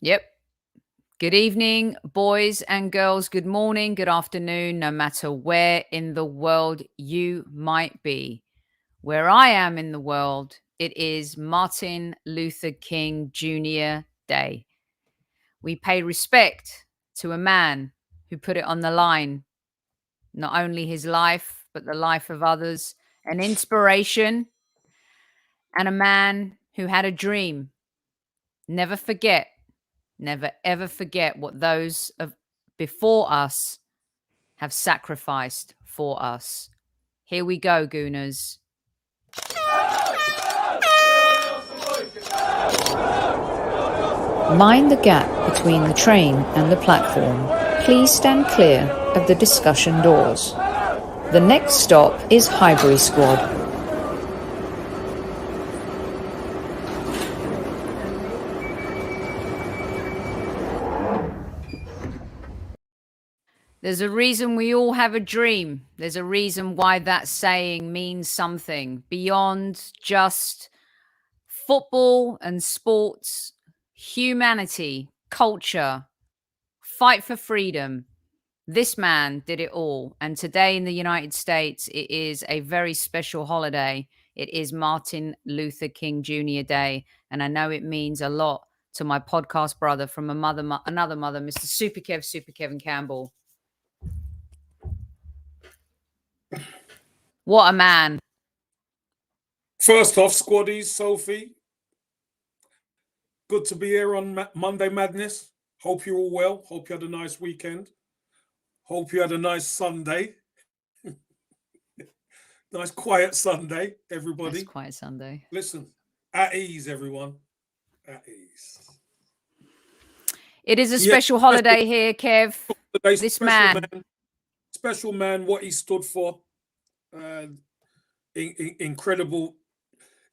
Yep. Good evening, boys and girls. Good morning, good afternoon, no matter where in the world you might be. Where I am in the world, it is Martin Luther King Jr. Day. We pay respect to a man who put it on the line, not only his life, but the life of others, an inspiration, and a man who had a dream. Never forget, never ever forget what those of before us have sacrificed for us. Here we go, Gooners. Mind the gap between the train and the platform. Please stand clear of the discussion doors. The next stop is Highbury Squad. There's a reason we all have a dream. There's a reason why that saying means something beyond just football and sports, humanity, culture, fight for freedom. This man did it all. And today in the United States, it is a very special holiday. It is Martin Luther King Jr. Day. And I know it means a lot to my podcast brother from another mother, Mr. Super Kevin Campbell. What a man. First off, squaddies, Sophie, good to be here on Monday Madness. Hope you're all well. Hope you had a nice weekend. Hope you had a nice Sunday. Nice quiet Sunday, everybody. Nice quiet Sunday. Listen, at ease, everyone. At ease. It is a special holiday here, Kev. This special man, what he stood for. Incredible.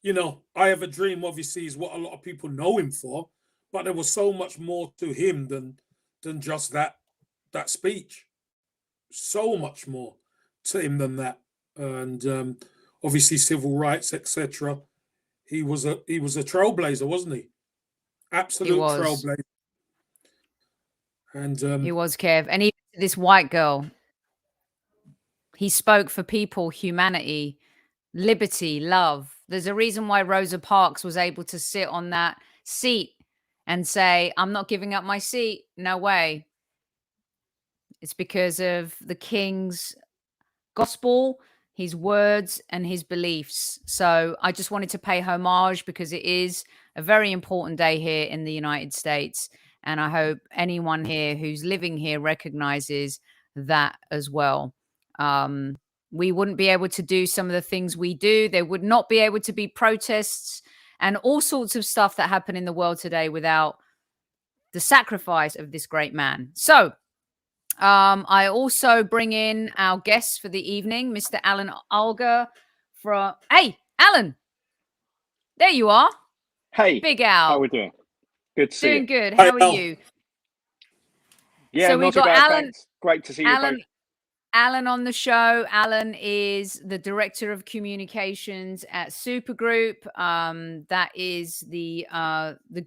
You know, I Have a Dream, obviously, is what a lot of people know him for, but there was so much more to him than just that speech. So much more to him than that. And obviously civil rights, etc. He was a trailblazer, wasn't he? Absolute trailblazer. And he was, Kev. And even this white girl, he spoke for people, humanity, liberty, love. There's a reason why Rosa Parks was able to sit on that seat and say, I'm not giving up my seat. No way. It's because of the King's gospel, his words, and his beliefs. So I just wanted to pay homage because it is a very important day here in the United States. And I hope anyone here who's living here recognizes that as well. We wouldn't be able to do some of the things we do. There would not be able to be protests and all sorts of stuff that happen in the world today without the sacrifice of this great man. So I also bring in our guests for the evening, Mr. Alan Alger from... Hey, Alan! There you are. Hey. Big Al. How are we doing? Good to see you. Doing good. How are you? Yeah, so we've got Alan. Thanks. Great to see you both. Alan on the show. Alan is the Director of Communications at Super Group. That is the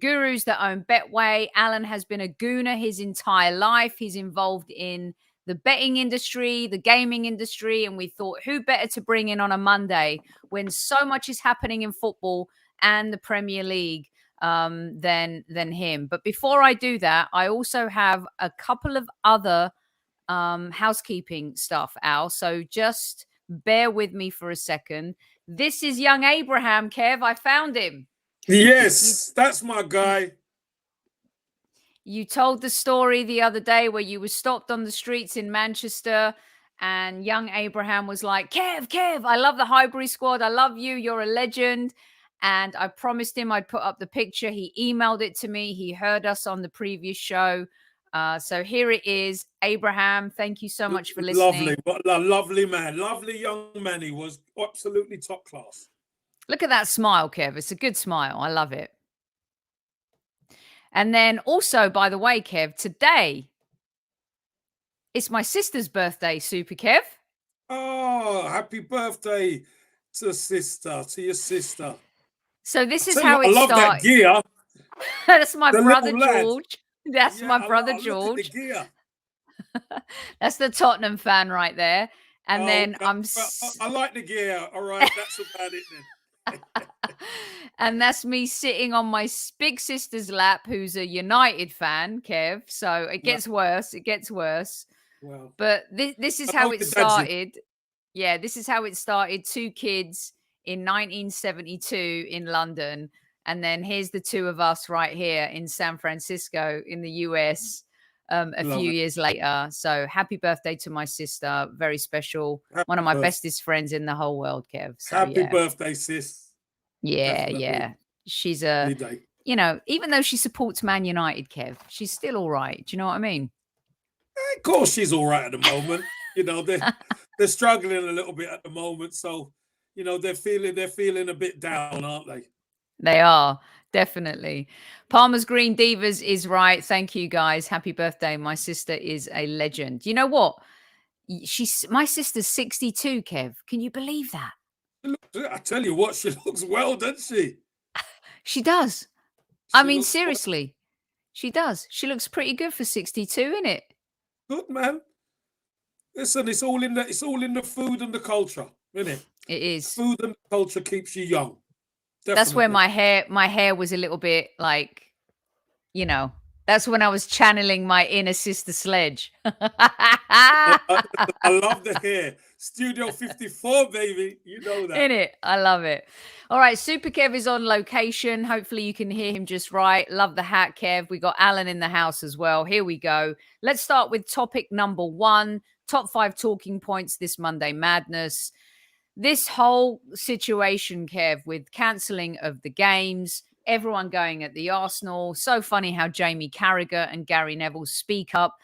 gurus that own Betway. Alan has been a Gooner his entire life. He's involved in the betting industry, the gaming industry, and we thought who better to bring in on a Monday when so much is happening in football and the Premier League than him. But before I do that, I also have a couple of other housekeeping stuff, Al. So just bear with me for a second. This is young Abraham, Kev. I found him. Yes, that's my guy. You told the story the other day where you were stopped on the streets in Manchester and young Abraham was like, Kev, I love the Highbury Squad. I love you. You're a legend. And I promised him I'd put up the picture. He emailed it to me. He heard us on the previous show. So here it is. Abraham, thank you so much for listening. Lovely. What a lovely man. Lovely young man. He was absolutely top class. Look at that smile, Kev. It's a good smile. I love it. And then also, by the way, Kev, today, it's my sister's birthday, Super Kev. Oh, happy birthday to your sister. So this is how it started. I love that gear. That's my The brother little lad. George. That's my brother George. Look at the gear. That's the Tottenham fan right there. And then I like the gear. All right, that's about it then. And that's me sitting on my big sister's lap, who's a United fan, Kev. So it gets worse. It gets worse. Wow. But this is how it started. Yeah, this is how it started. 2 kids in 1972 in London. And then here's the 2 of us right here in San Francisco in the US a few years later. So happy birthday to my sister. Very special. One of my bestest friends in the whole world, Kev. So, happy birthday, sis. Yeah, definitely. Yeah. She's you know, even though she supports Man United, Kev, she's still all right. Do you know what I mean? Of course, she's all right at the moment. You know, they're struggling a little bit at the moment. So, you know, they're feeling a bit down, aren't they? They are, definitely. Palmer's Green Divas is right. Thank you, guys. Happy birthday. My sister is a legend. You know what? My sister's 62, Kev. Can you believe that? I tell you what, she looks well, doesn't she? She does. I mean, seriously, she does. She looks pretty good for 62, isn't it? Good, man. Listen, it's all in the food and the culture, isn't it? It is. Food and culture keeps you young. Definitely. That's where my hair was a little bit like, you know, that's when I was channeling my inner sister Sledge. I love the hair. Studio 54, baby. You know that. In it. I love it. All right. Super Kev is on location. Hopefully you can hear him just right. Love the hat, Kev. We got Alan in the house as well. Here we go. Let's start with topic number 1. Top 5 talking points this Monday Madness. This whole situation, Kev, with cancelling of the games, everyone going at the Arsenal. So funny how Jamie Carragher and Gary Neville speak up.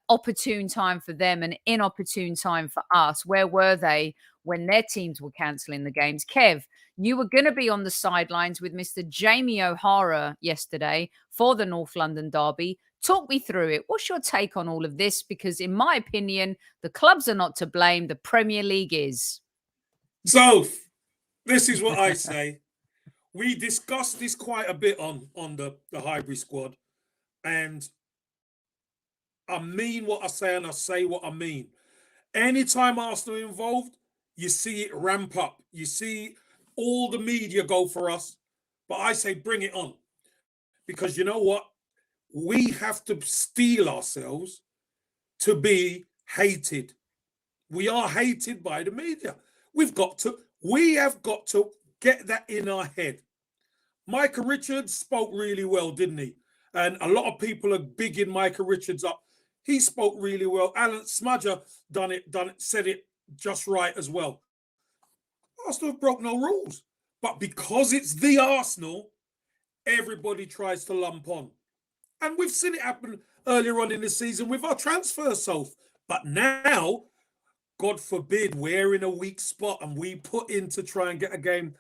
Opportune time for them and inopportune time for us. Where were they when their teams were cancelling the games? Kev, you were going to be on the sidelines with Mr. Jamie O'Hara yesterday for the North London derby. Talk me through it. What's your take on all of this? Because in my opinion, the clubs are not to blame. The Premier League is. So, this is what I say. We discussed this quite a bit on the Highbury squad. And I mean what I say and I say what I mean. Anytime Arsenal involved, you see it ramp up. You see all the media go for us. But I say bring it on. Because you know what? We have to steel ourselves to be hated. We are hated by the media. We have got to get that in our head. Micah Richards spoke really well, didn't he? And a lot of people are bigging Micah Richards up. He spoke really well. Alan Smudger said it just right as well. Arsenal broke no rules. But because it's the Arsenal, everybody tries to lump on. And we've seen it happen earlier on in the season with our transfer, Soph. But now, God forbid, we're in a weak spot and we put in to try and get a game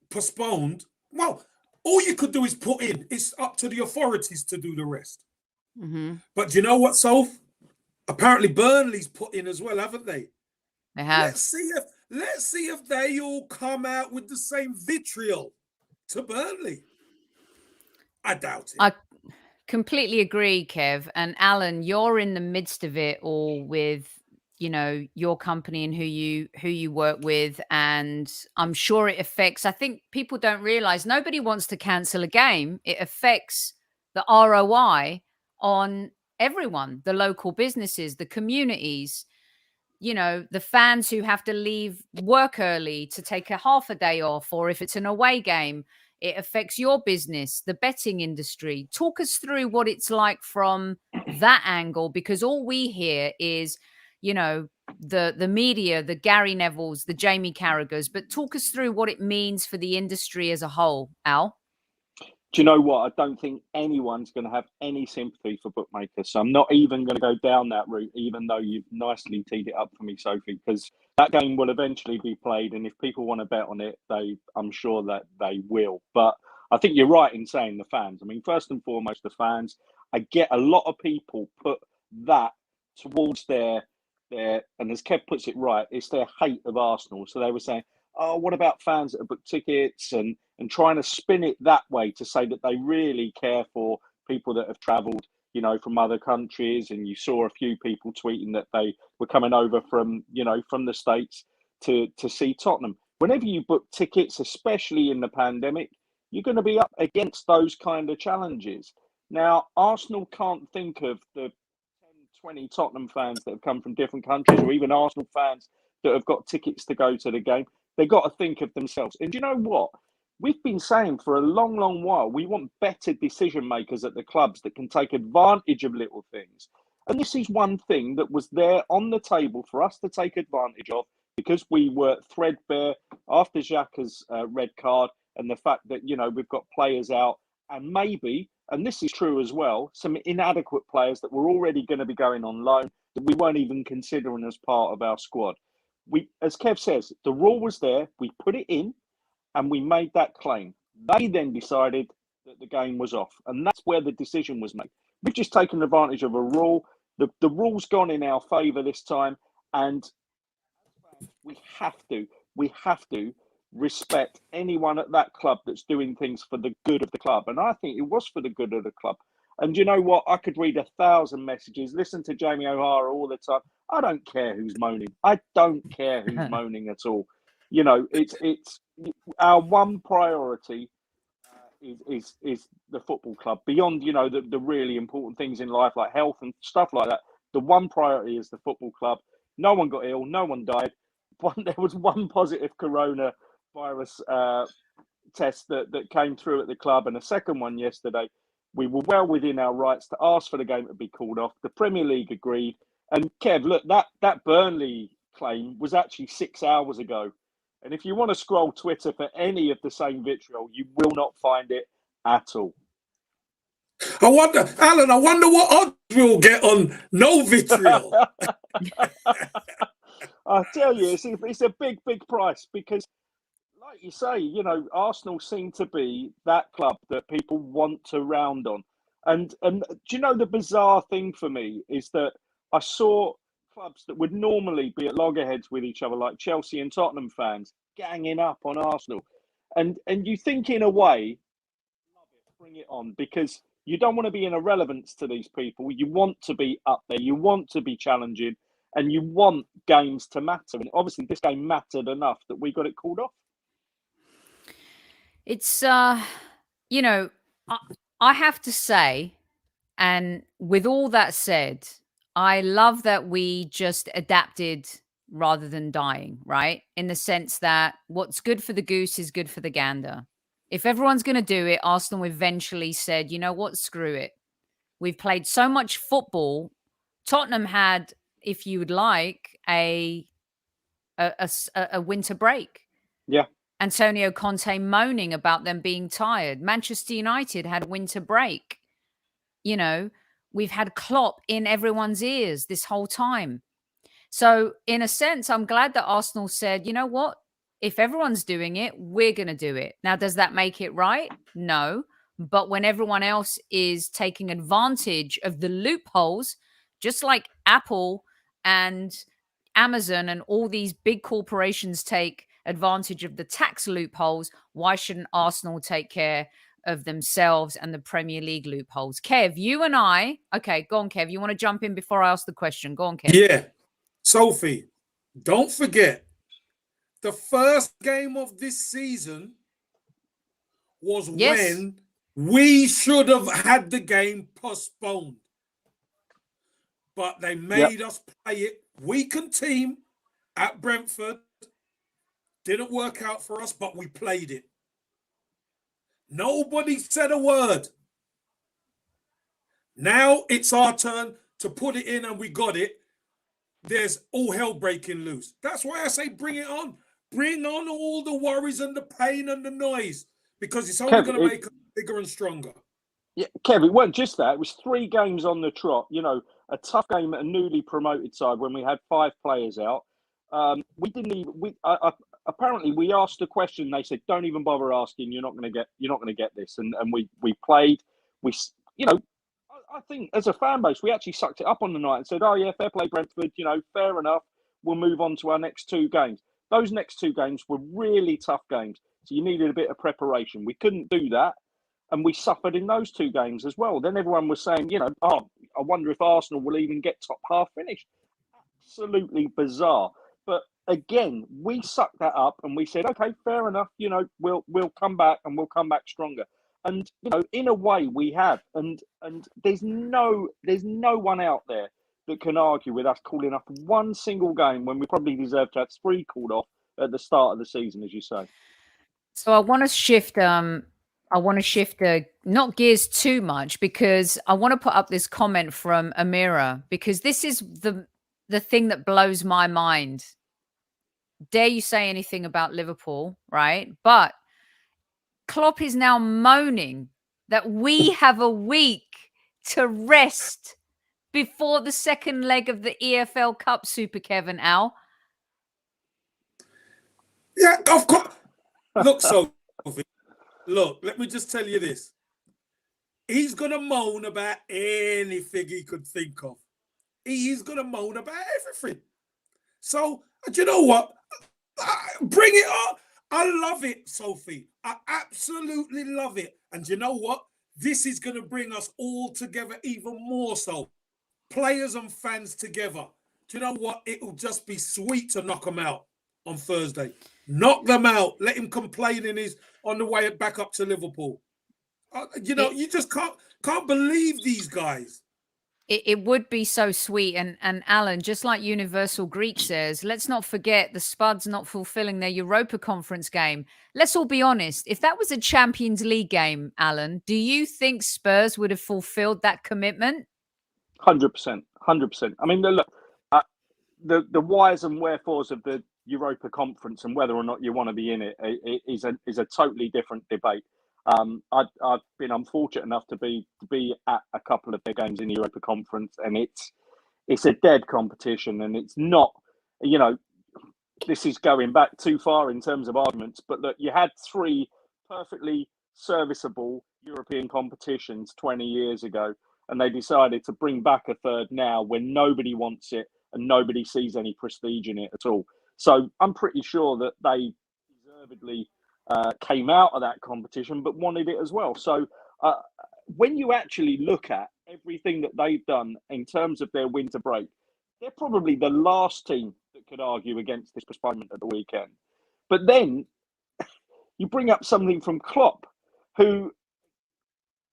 postponed. Well, all you could do is put in. It's up to the authorities to do the rest. Mm-hmm. But you know what, Soph? Apparently Burnley's put in as well, haven't they? They have. Let's see if they all come out with the same vitriol to Burnley. I doubt it. I completely agree, Kev. And Alan, you're in the midst of it all with, you know, your company and who you work with. And I'm sure it affects, I think people don't realize nobody wants to cancel a game. It affects the ROI on everyone, the local businesses, the communities, you know, the fans who have to leave work early to take a half a day off, or if it's an away game, it affects your business, the betting industry. Talk us through what it's like from that angle, because all we hear is, you know, the media, the Gary Nevilles, the Jamie Carraghers, but talk us through what it means for the industry as a whole, Al. Do you know what? I don't think anyone's going to have any sympathy for bookmakers. So I'm not even going to go down that route, even though you've nicely teed it up for me, Sophie, because that game will eventually be played. And if people want to bet on it, I'm sure that they will. But I think you're right in saying the fans. I mean, first and foremost, the fans. I get a lot of people put that towards their, and as Kev puts it right, it's their hate of Arsenal. So they were saying, oh, what about fans that have booked tickets and and trying to spin it that way to say that they really care for people that have travelled, you know, from other countries. And you saw a few people tweeting that they were coming over from, you know, from the States to see Tottenham. Whenever you book tickets, especially in the pandemic, you're going to be up against those kind of challenges. Now, Arsenal can't think of the 10, 20 Tottenham fans that have come from different countries, or even Arsenal fans that have got tickets to go to the game. They've got to think of themselves. And you know what? We've been saying for a long, long while, we want better decision makers at the clubs that can take advantage of little things. And this is one thing that was there on the table for us to take advantage of, because we were threadbare after Xhaka's red card, and the fact that, you know, we've got players out, and maybe, and this is true as well, some inadequate players that were already going to be going on loan that we weren't even considering as part of our squad. We, as Kev says, the rule was there, we put it in, and we made that claim. They then decided that the game was off, and that's where the decision was made. We've just taken advantage of a rule. The rule's gone in our favour this time, and we have to respect anyone at that club that's doing things for the good of the club. And I think it was for the good of the club. And you know what? I could read 1,000 messages, listen to Jamie O'Hara all the time. I don't care who's moaning. I don't care who's moaning at all. You know, it's our one priority is the football club. Beyond, you know, the really important things in life like health and stuff like that, the one priority is the football club. No one got ill. No one died. There was one positive coronavirus test that came through at the club, and a second one yesterday. We were well within our rights to ask for the game to be called off. The Premier League agreed. And Kev, look, that Burnley claim was actually 6 hours ago. And if you want to scroll Twitter for any of the same vitriol, you will not find it at all. I wonder, Alan, what odds we'll get on no vitriol. I tell you, it's a big, big price, because, like you say, you know, Arsenal seem to be that club that people want to round on. And do you know the bizarre thing for me is that I saw clubs that would normally be at loggerheads with each other, like Chelsea and Tottenham fans, ganging up on Arsenal. And you think, in a way, love it, bring it on, because you don't want to be in irrelevance to these people. You want to be up there. You want to be challenging, and you want games to matter. And obviously this game mattered enough that we got it called off. It's, you know, I have to say, and with all that said, I love that we just adapted rather than dying, right? In the sense that what's good for the goose is good for the gander. If everyone's going to do it, Arsenal eventually said, you know what, screw it. We've played so much football. Tottenham had, if you would like, a winter break. Yeah. Antonio Conte moaning about them being tired. Manchester United had winter break. You know, we've had Klopp in everyone's ears this whole time. So in a sense, I'm glad that Arsenal said, you know what? If everyone's doing it, we're going to do it. Now, does that make it right? No. But when everyone else is taking advantage of the loopholes, just like Apple and Amazon and all these big corporations take advantage of the tax loopholes, why shouldn't Arsenal take care of themselves and the Premier League loopholes? Kev, you and I, okay, go on, Kev. You want to jump in before I ask the question? Go on, Kev. Yeah. Sophie, don't forget, the first game of this season was when we should have had the game postponed. But they made us play it. Weakened team at Brentford. Didn't work out for us, but we played it. Nobody said a word. Now it's our turn to put it in, and we got it. There's all hell breaking loose. That's why I say bring it on. Bring on all the worries and the pain and the noise, because it's only going to make us bigger and stronger. Yeah, Kev, it wasn't just that. It was 3 games on the trot. You know, a tough game at a newly promoted side when we had 5 players out. We didn't even. Apparently, we asked a question. They said, "Don't even bother asking. You're not going to get this." And we played. You know, I think as a fan base, we actually sucked it up on the night and said, "Oh yeah, fair play, Brentford. You know, fair enough. We'll move on to our next 2 games." Those next 2 games were really tough games. So you needed a bit of preparation. We couldn't do that. And we suffered in those 2 games as well. Then everyone was saying, I wonder if Arsenal will even get top half finished. Absolutely bizarre. But again, we sucked that up and we said, okay, fair enough. We'll come back and we'll come back stronger. And in a way, we have. And there's no one out there that can argue with us calling up one single game when we probably deserve to have 3 called off at the start of the season, as you say. So I want to shift. Not gears too much, because I want to put up this comment from Amira, because this is the thing that blows my mind. Dare you say anything about Liverpool, right? But Klopp is now moaning that we have a week to rest before the second leg of the EFL Cup, Super Kev and Al. Yeah, of course. Look, Sophie, look, let me just tell you this. He's going to moan about anything he could think of. He's going to moan about everything. So, do you know what? Bring it on. I love it, Sophie. I absolutely love it. And you know what? This is going to bring us all together even more so. Players and fans together. Do you know what? It'll just be sweet to knock them out on Thursday. Knock them out. Let him complain on the way back up to Liverpool. You just can't believe these guys. It would be so sweet. And Alan, just like Universal Greek says, let's not forget the Spuds not fulfilling their Europa Conference game. Let's all be honest. If that was a Champions League game, Alan, do you think Spurs would have fulfilled that commitment? 100%. 100%. I mean, look, the whys and wherefores of the Europa Conference and whether or not you want to be in it is a totally different debate. I've been unfortunate enough to be at a couple of their games in the Europa Conference, and it's a dead competition, and it's not, this is going back too far in terms of arguments, but look, you had 3 perfectly serviceable European competitions 20 years ago, and they decided to bring back a third now when nobody wants it and nobody sees any prestige in it at all. So I'm pretty sure that they deservedly came out of that competition, but wanted it as well. So when you actually look at everything that they've done in terms of their winter break, they're probably the last team that could argue against this postponement at the weekend. But then you bring up something from Klopp, who,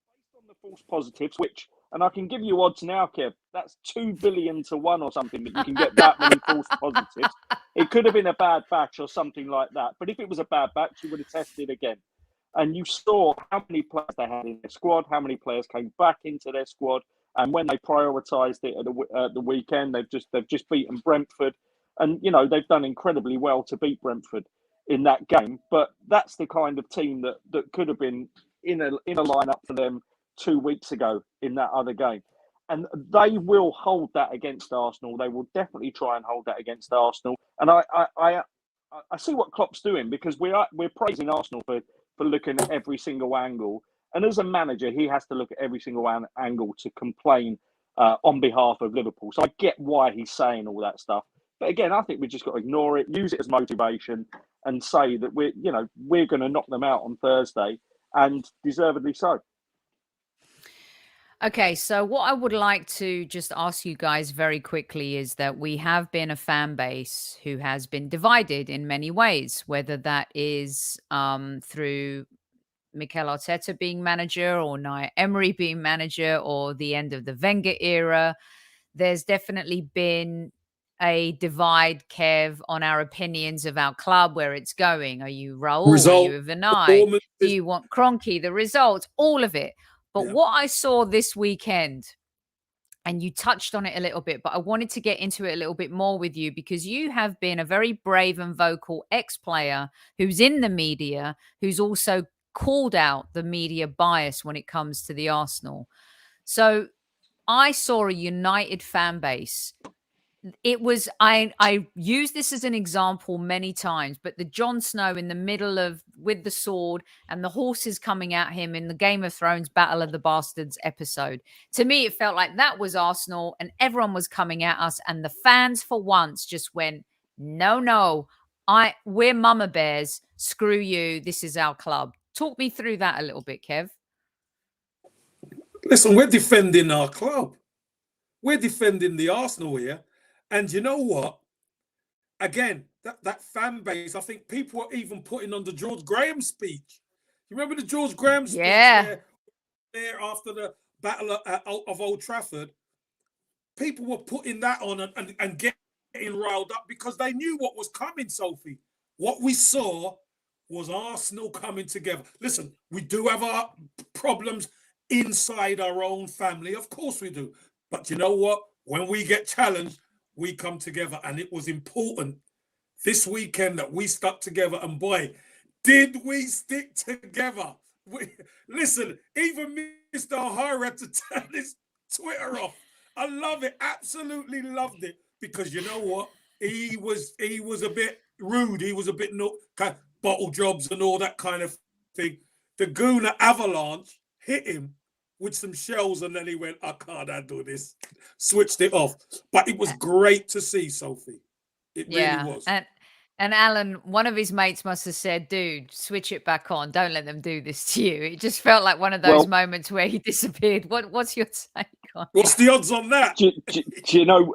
based on the false positives, and I can give you odds now, Kev, that's 2 billion to 1 or something that you can get that many false positives. It could have been a bad batch or something like that. But if it was a bad batch, you would have tested again. And you saw how many players they had in their squad, how many players came back into their squad. And when they prioritised it at the weekend, they've just beaten Brentford. And, they've done incredibly well to beat Brentford in that game. But that's the kind of team that could have been in a lineup for them 2 weeks ago in that other game. And they will hold that against Arsenal. They will definitely try and hold that against Arsenal. And I see what Klopp's doing, because we're praising Arsenal for looking at every single angle. And as a manager, he has to look at every single angle to complain on behalf of Liverpool. So I get why he's saying all that stuff. But again, I think we've just got to ignore it, use it as motivation, and say that we're going to knock them out on Thursday, and deservedly so. Okay, so what I would like to just ask you guys very quickly is that we have been a fan base who has been divided in many ways, whether that is through Mikel Arteta being manager or Unai Emery being manager or the end of the Wenger era. There's definitely been a divide, Kev, on our opinions of our club, where it's going. Are you Raul? Are you Vinay? Do you want Kroenke? The results, all of it. But what I saw this weekend, and you touched on it a little bit, but I wanted to get into it a little bit more with you, because you have been a very brave and vocal ex-player who's in the media, who's also called out the media bias when it comes to the Arsenal. So I saw a united fan base. It was, I use this as an example many times, but the Jon Snow in the middle of, with the sword and the horses coming at him in the Game of Thrones Battle of the Bastards episode. To me, it felt like that was Arsenal and everyone was coming at us. And the fans for once just went, no, we're mama bears. Screw you. This is our club. Talk me through that a little bit, Kev. Listen, we're defending our club. We're defending the Arsenal here. And you know what? Again, that fan base, I think people are even putting on the George Graham speech. You remember the George Graham speech where there after the Battle of Old Trafford, people were putting that on and getting riled up because they knew what was coming, Sophie. What we saw was Arsenal coming together. Listen, we do have our problems inside our own family. Of course we do. But you know what? When we get challenged, we come together. And it was important this weekend that we stuck together. And boy, did we stick together. Listen, even Mr. O'Hara had to turn his Twitter off. I love it. Absolutely loved it. Because you know what? He was a bit rude. He was a bit bottle jobs and all that kind of thing. The Gooner avalanche hit him with some shells, and then he went, I can't handle this. Switched it off. But it was great to see, Sophie. It really was. And Alan, one of his mates must have said, dude, switch it back on. Don't let them do this to you. It just felt like one of those moments where he disappeared. What's your take on it? What's the odds on that? Do you know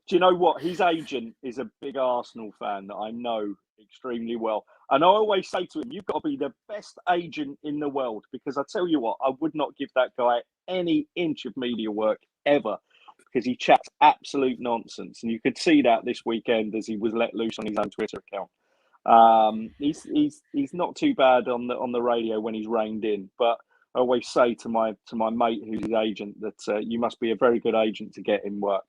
do you know what? His agent is a big Arsenal fan that I know extremely well. And I always say to him, you've got to be the best agent in the world, because I tell you what, I would not give that guy any inch of media work ever, because he chats absolute nonsense. And you could see that this weekend as he was let loose on his own Twitter account. He's not too bad on the radio when he's reined in, but I always say to my mate who's his agent that you must be a very good agent to get in work.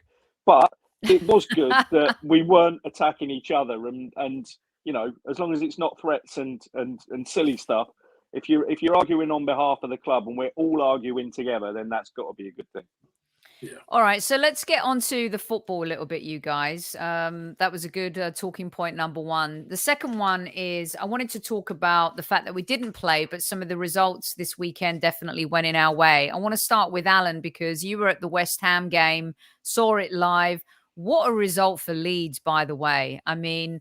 But it was good that we weren't attacking each other, and you know, as long as it's not threats and silly stuff. If you're arguing on behalf of the club and we're all arguing together, then that's got to be a good thing. Yeah. All right, so let's get on to the football a little bit, you guys. That was a good talking point, number one. The second one is I wanted to talk about the fact that we didn't play, but some of the results this weekend definitely went in our way. I want to start with Alan, because you were at the West Ham game, saw it live. What a result for Leeds, by the way. I mean,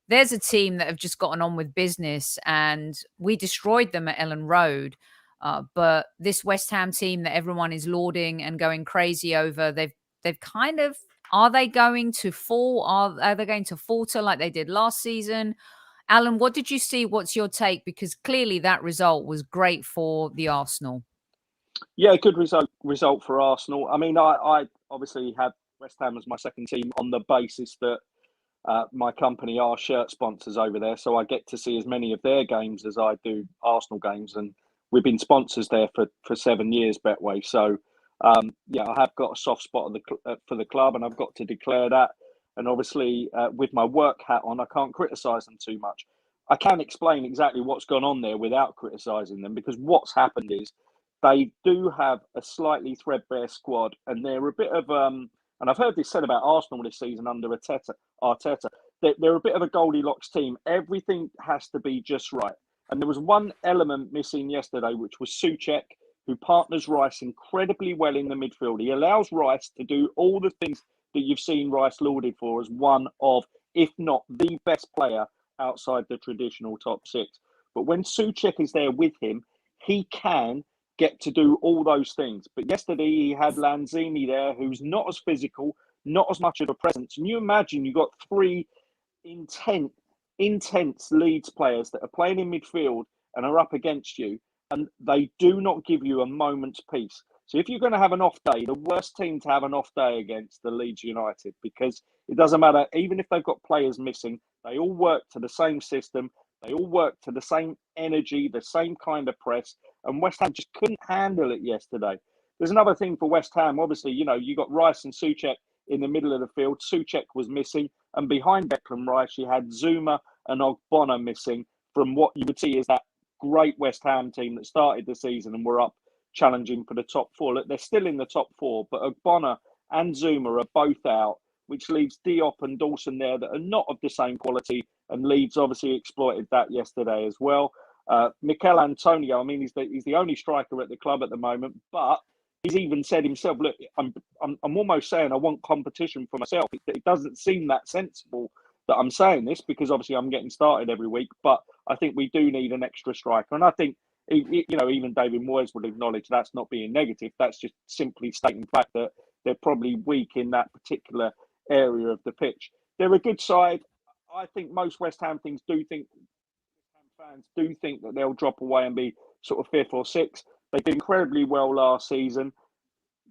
there's a team that have just gotten on with business, and we destroyed them at Ellen Road. But this West Ham team that everyone is lauding and going crazy over, they've kind of, are they going to fall? Are they going to falter like they did last season? Alan, what did you see? What's your take? Because clearly that result was great for the Arsenal. Yeah, good result for Arsenal. I mean, I obviously had West Ham as my second team on the basis that my company are shirt sponsors over there, so I get to see as many of their games as I do Arsenal games, and we've been sponsors there for 7 years, Betway. So, yeah, I have got a soft spot for the club, and I've got to declare that. And obviously, with my work hat on, I can't criticise them too much. I can explain exactly what's gone on there without criticising them, because what's happened is they do have a slightly threadbare squad, and they're a bit of and I've heard this said about Arsenal this season under Arteta. They're a bit of a Goldilocks team. Everything has to be just right. And there was one element missing yesterday, which was Souček, who partners Rice incredibly well in the midfield. He allows Rice to do all the things that you've seen Rice lauded for as one of, if not the best player outside the traditional top six. But when Souček is there with him, he can get to do all those things. But yesterday he had Lanzini there, who's not as physical, not as much of a presence. And you imagine you got three intense Leeds players that are playing in midfield and are up against you, and they do not give you a moment's peace. So if you're going to have an off day, the worst team to have an off day against, the Leeds United, because it doesn't matter, even if they've got players missing, they all work to the same system, they all work to the same energy, the same kind of press, and West Ham just couldn't handle it yesterday. There's another thing for West Ham. Obviously, you know, you got Rice and Souček in the middle of the field. Souček was missing, and behind Declan Rice, you had Zuma and Ogbonna missing from what you would see is that great West Ham team that started the season and were up challenging for the top four. Look, they're still in the top four, but Ogbonna and Zuma are both out, which leaves Diop and Dawson there that are not of the same quality, and Leeds obviously exploited that yesterday as well. Mikel Antonio, I mean, he's the only striker at the club at the moment, but he's even said himself, look, I'm almost saying I want competition for myself. It doesn't seem that sensible that I'm saying this, because obviously I'm getting started every week, but I think we do need an extra striker. And I think, you know, even David Moyes would acknowledge that's not being negative. That's just simply stating the fact that they're probably weak in that particular area of the pitch. They're a good side. I think most West Ham fans do think that they'll drop away and be sort of 5th or 6th. They did incredibly well last season.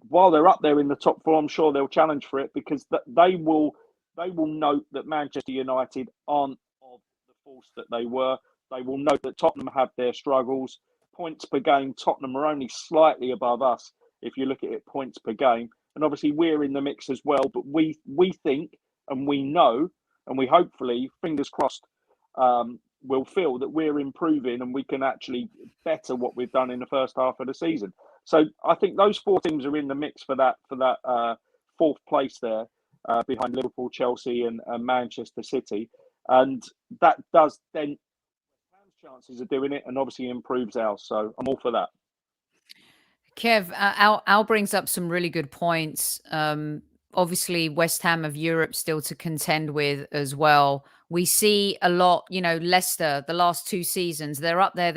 While they're up there in the top 4, I'm sure they'll challenge for it, because they will note that Manchester United aren't of the force that they were. They will note that Tottenham have their struggles. Points per game, Tottenham are only slightly above us if you look at it points per game. And obviously we're in the mix as well. But we think, and we know, and we hopefully, fingers crossed, will feel that we're improving and we can actually better what we've done in the first half of the season. So I think those 4 teams are in the mix for that 4th place there, behind Liverpool, Chelsea, and Manchester City, and that does then chances of doing it, and obviously improves ours. So I'm all for that. Kev, Al brings up some really good points. Obviously, West Ham of Europe still to contend with as well. We see a lot, you know, Leicester, the last 2 seasons, they're up there,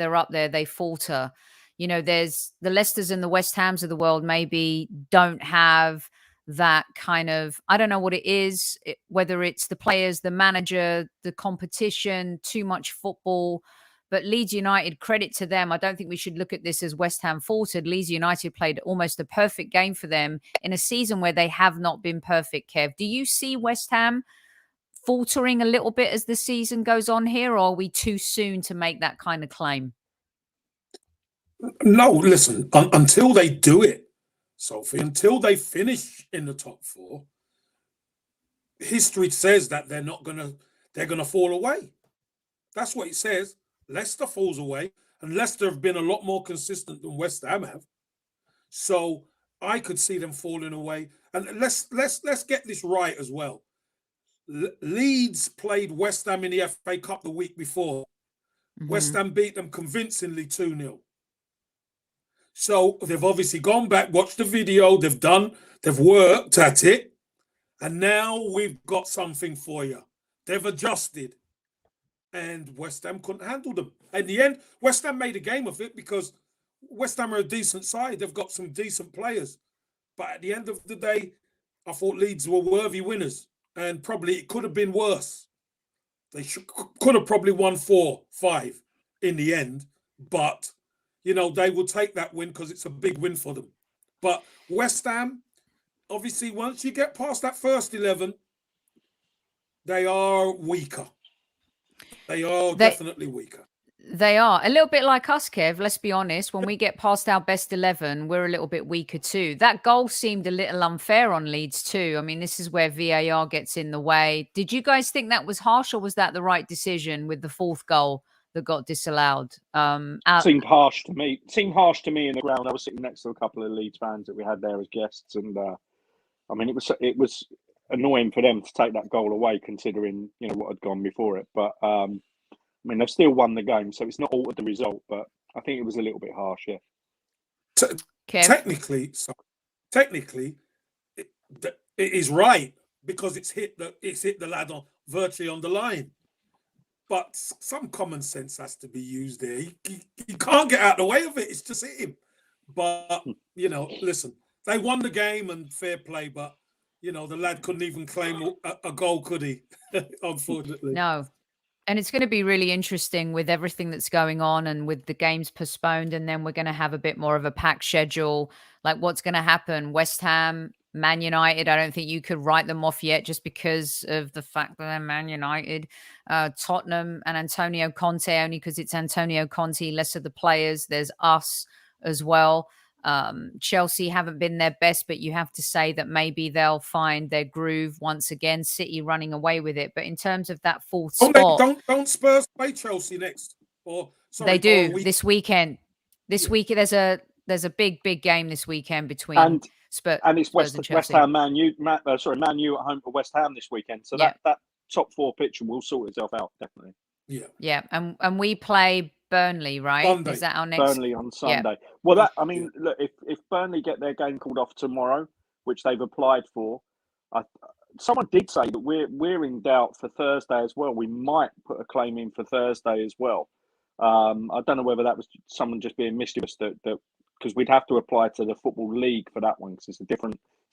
they falter. You know, there's the Leicesters and the West Hams of the world maybe don't have that kind of, I don't know what it is, whether it's the players, the manager, the competition, too much football. But Leeds United, credit to them. I don't think we should look at this as West Ham faltered. Leeds United played almost a perfect game for them in a season where they have not been perfect, Kev. Do you see West Ham faltering a little bit as the season goes on here, or are we too soon to make that kind of claim? No, listen, until they do it, Sophie, until they finish in the top 4, history says that they're gonna fall away. That's what it says. Leicester falls away, and Leicester have been a lot more consistent than West Ham have. So I could see them falling away. And let's get this right as well. Leeds played West Ham in the FA Cup the week before. Mm-hmm. West Ham beat them convincingly 2-0. So they've obviously gone back, watched the video, they've worked at it, and now we've got something for you. They've adjusted. And West Ham couldn't handle them. In the end, West Ham made a game of it because West Ham are a decent side. They've got some decent players. But at the end of the day, I thought Leeds were worthy winners. And probably it could have been worse. They could have probably won 4-5 in the end. But, you know, they will take that win because it's a big win for them. But West Ham, obviously, once you get past that first 11, they are weaker. They are definitely weaker. They are. A little bit like us, Kev, let's be honest. When we get past our best 11, we're a little bit weaker too. That goal seemed a little unfair on Leeds too. I mean, this is where VAR gets in the way. Did you guys think that was harsh, or was that the right decision with the 4th goal that got disallowed? Seemed harsh to me. It seemed harsh to me in the ground. I was sitting next to a couple of Leeds fans that we had there as guests, and I mean, it was annoying for them to take that goal away, considering, you know, what had gone before it. But I mean, they've still won the game, so it's not altered the result. But I think it was a little bit harsh, yeah. Technically, it is right because it's hit the lad virtually on the line. But some common sense has to be used there. You can't get out of the way of it. It's just hit him. But you know, listen, they won the game and fair play, but you know, the lad couldn't even claim a goal, could he? Unfortunately. No. And it's going to be really interesting with everything that's going on and with the games postponed. And then we're going to have a bit more of a packed schedule. Like what's going to happen? West Ham, Man United. I don't think you could write them off yet just because of the fact that they're Man United. Tottenham and Antonio Conte, only because it's Antonio Conte, less of the players. There's us as well. Chelsea haven't been their best, but you have to say that maybe they'll find their groove once again. City running away with it, but in terms of that 4th spot, don't Spurs play Chelsea next? Or sorry, they do this weekend. This week there's a big game this weekend between Spurs and it's Spurs and Chelsea. West Ham, Man U at home for West Ham this weekend. So that top 4 picture will sort itself out definitely. Yeah, and we play Burnley, right? Sunday. Is that our next? Burnley on Sunday. Yeah. Well, look, if Burnley get their game called off tomorrow, which they've applied for, someone did say that we're in doubt for Thursday as well. We might put a claim in for Thursday as well. I don't know whether that was someone just being mischievous that because we'd have to apply to the Football League for that one because it's a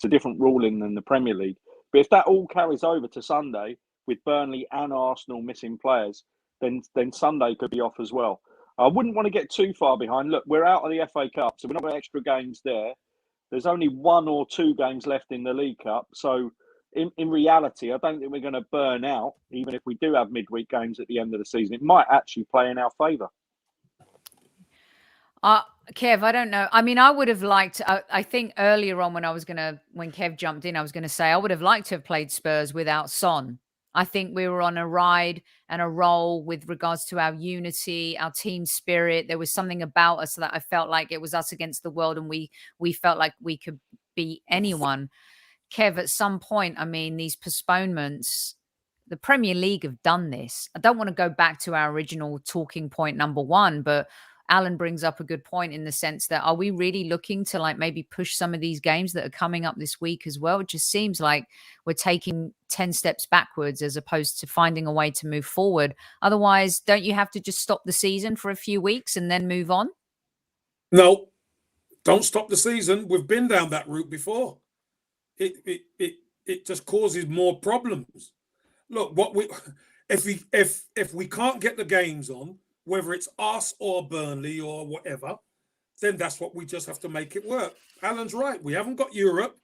different ruling than the Premier League. But if that all carries over to Sunday with Burnley and Arsenal missing players, then Sunday could be off as well. I wouldn't want to get too far behind. Look, we're out of the FA Cup, so we're not got extra games there. There's only 1 or 2 games left in the League Cup. So in reality, I don't think we're going to burn out, even if we do have midweek games at the end of the season. It might actually play in our favour. Kev, I don't know. I mean, I would have liked, I think earlier on when Kev jumped in, I was going to say, I would have liked to have played Spurs without Son. I think we were on a ride and a roll with regards to our unity, our team spirit. There was something about us that I felt like it was us against the world, and we felt like we could beat anyone. Kev, at some point, I mean, these postponements, the Premier League have done this. I don't want to go back to our original talking point number 1, but Alan brings up a good point in the sense that are we really looking to like maybe push some of these games that are coming up this week as well? It just seems like we're taking 10 steps backwards as opposed to finding a way to move forward. Otherwise, don't you have to just stop the season for a few weeks and then move on? No, don't stop the season. We've been down that route before. It just causes more problems. Look, if we can't get the games on, whether it's us or Burnley or whatever, then that's what we just have to make it work. Alan's right. We haven't got Europe.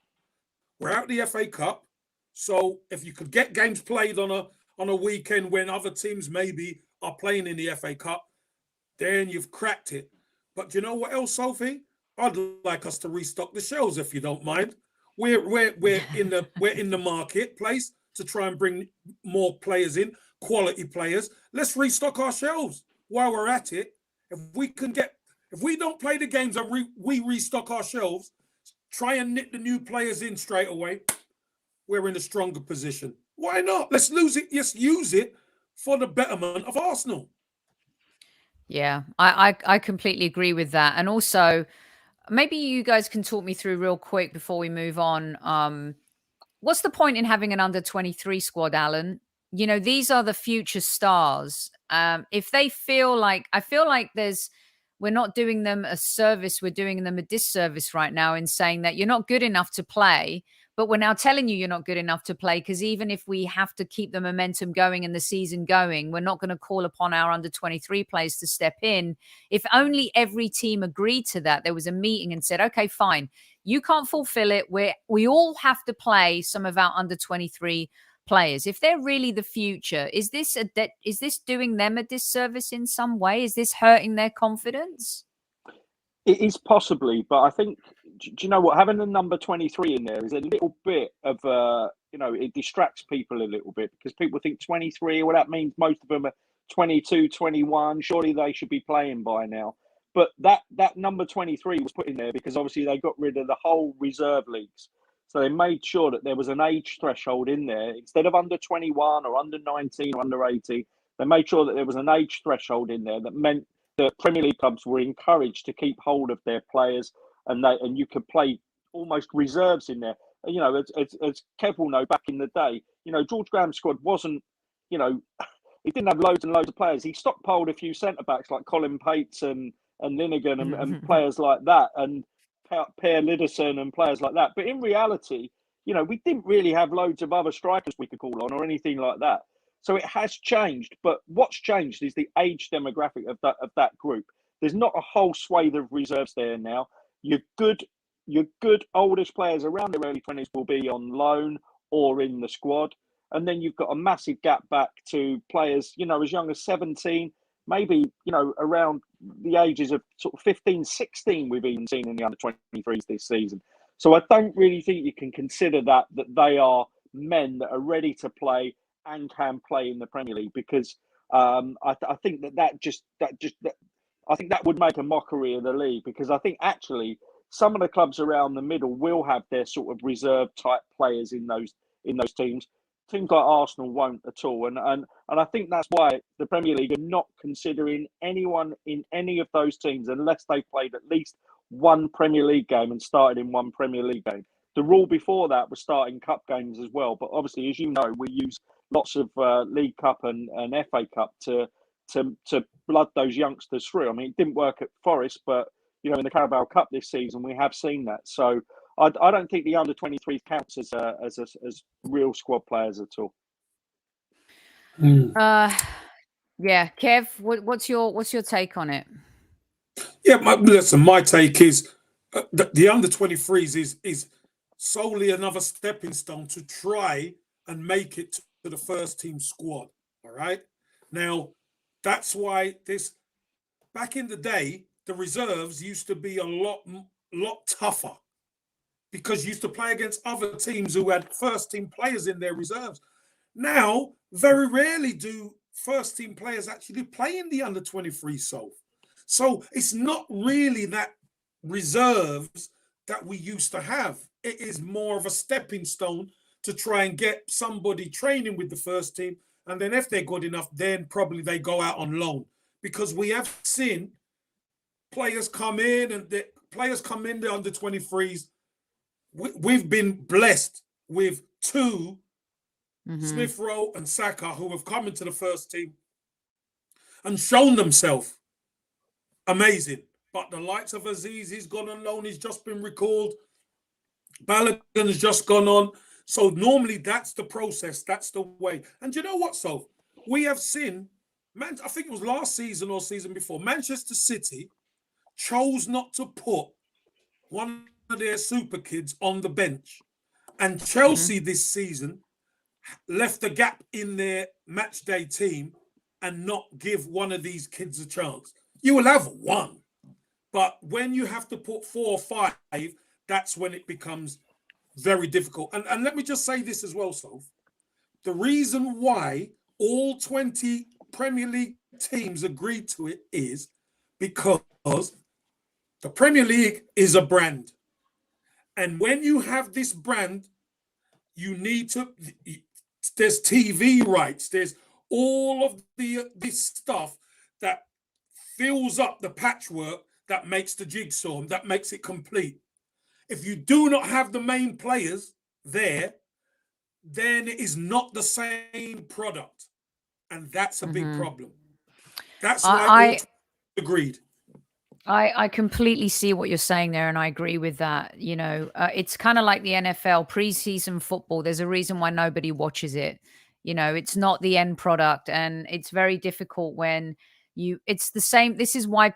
We're out the FA Cup. So if you could get games played on a weekend when other teams maybe are playing in the FA Cup, then you've cracked it. But you know what else, Sophie? I'd like us to restock the shelves if you don't mind. We're in the marketplace to try and bring more players in, quality players. Let's restock our shelves. While we're at it, if we don't play the games and we restock our shelves, try and knit the new players in straight away, we're in a stronger position. Why not? Let's use it for the betterment of Arsenal. Yeah, I completely agree with that. And also, maybe you guys can talk me through real quick before we move on. What's the point in having an under-23 squad, Alan? You know, these are the future stars. If they feel like, I feel like we're not doing them a service, we're doing them a disservice right now in saying that you're not good enough to play, but we're now telling you you're not good enough to play because even if we have to keep the momentum going and the season going, we're not going to call upon our under-23 players to step in. If only every team agreed to that, there was a meeting and said, okay, fine, you can't fulfill it. We all have to play some of our under-23 players. If they're really the future, is this doing them a disservice in some way? Is this hurting their confidence? It is possibly, but I think, do you know what? Having the number 23 in there is a little bit of it distracts people a little bit because people think 23, well, that means most of them are 22, 21. Surely they should be playing by now. But that number 23 was put in there because obviously they got rid of the whole reserve leagues. So they made sure that there was an age threshold in there. Instead of under 21 or under 19 or under 18, they made sure that there was an age threshold in there that meant that Premier League clubs were encouraged to keep hold of their players and you could play almost reserves in there. You know, as Kev will know, back in the day, you know, George Graham's squad wasn't, you know, he didn't have loads and loads of players. He stockpiled a few centre-backs like Colin Pates and Linegan and players like that, and Per Liderson and players like that. But in reality, you know, we didn't really have loads of other strikers we could call on or anything like that. So it has changed. But what's changed is the age demographic of that group. There's not a whole swathe of reserves there now. Your good oldest players around their early 20s will be on loan or in the squad. And then you've got a massive gap back to players, you know, as young as 17, maybe, you know, around the ages of sort of 15, 16, we've even seen in the under-23s this season. So I don't really think you can consider that they are men that are ready to play and can play in the Premier League because I think I think that would make a mockery of the league because I think actually some of the clubs around the middle will have their sort of reserve type players in those teams. Teams like Arsenal won't at all. And I think that's why the Premier League are not considering anyone in any of those teams unless they played at least one Premier League game and started in one Premier League game. the rule before that was starting cup games as well. But obviously, as you know, we use lots of League Cup and FA Cup to blood those youngsters through. I mean, it didn't work at Forest, but you know, in the Carabao Cup this season, we have seen that. So I don't think the under-23 counts as real squad players at all. Yeah, Kev, what's your take on it? Yeah, listen, my take is the under-23s is solely another stepping stone to try and make it to the first team squad. All right. Now, that's why back in the day, the reserves used to be a lot tougher because you used to play against other teams who had first team players in their reserves. Now, very rarely do first team players actually play in the under-23 So it's not really that reserves that we used to have. It is more of a stepping stone to try and get somebody training with the first team. And then if they're good enough, then probably they go out on loan. Because we have seen players come in and the under-23s. We've been blessed with two, Smith Rowe and Saka, who have come into the first team and shown themselves amazing. But the likes of Aziz, he's gone on loan, he's just been recalled. Balogun's just gone on. So normally that's the process, that's the way. And you know what, Soph? We have seen, I think it was last season or season before, Manchester City chose not to put one of their super kids on the bench. And Chelsea this season left a gap in their match day team and not give one of these kids a chance. You will have one. But when you have to put 4 or 5, that's when it becomes very difficult. And let me just say this as well, Soph. The reason why all 20 Premier League teams agreed to it is because the Premier League is a brand. And when you have this brand, you need to, there's TV rights, there's all of this stuff that fills up the patchwork that makes the jigsaw, that makes it complete. If you do not have the main players there, then it is not the same product. And that's a big problem. That's why I agreed. I completely see what you're saying there, and I agree with that. You know, it's kind of like the NFL preseason football. There's a reason why nobody watches it. You know, it's not the end product, and it's very difficult when it's the same. This is why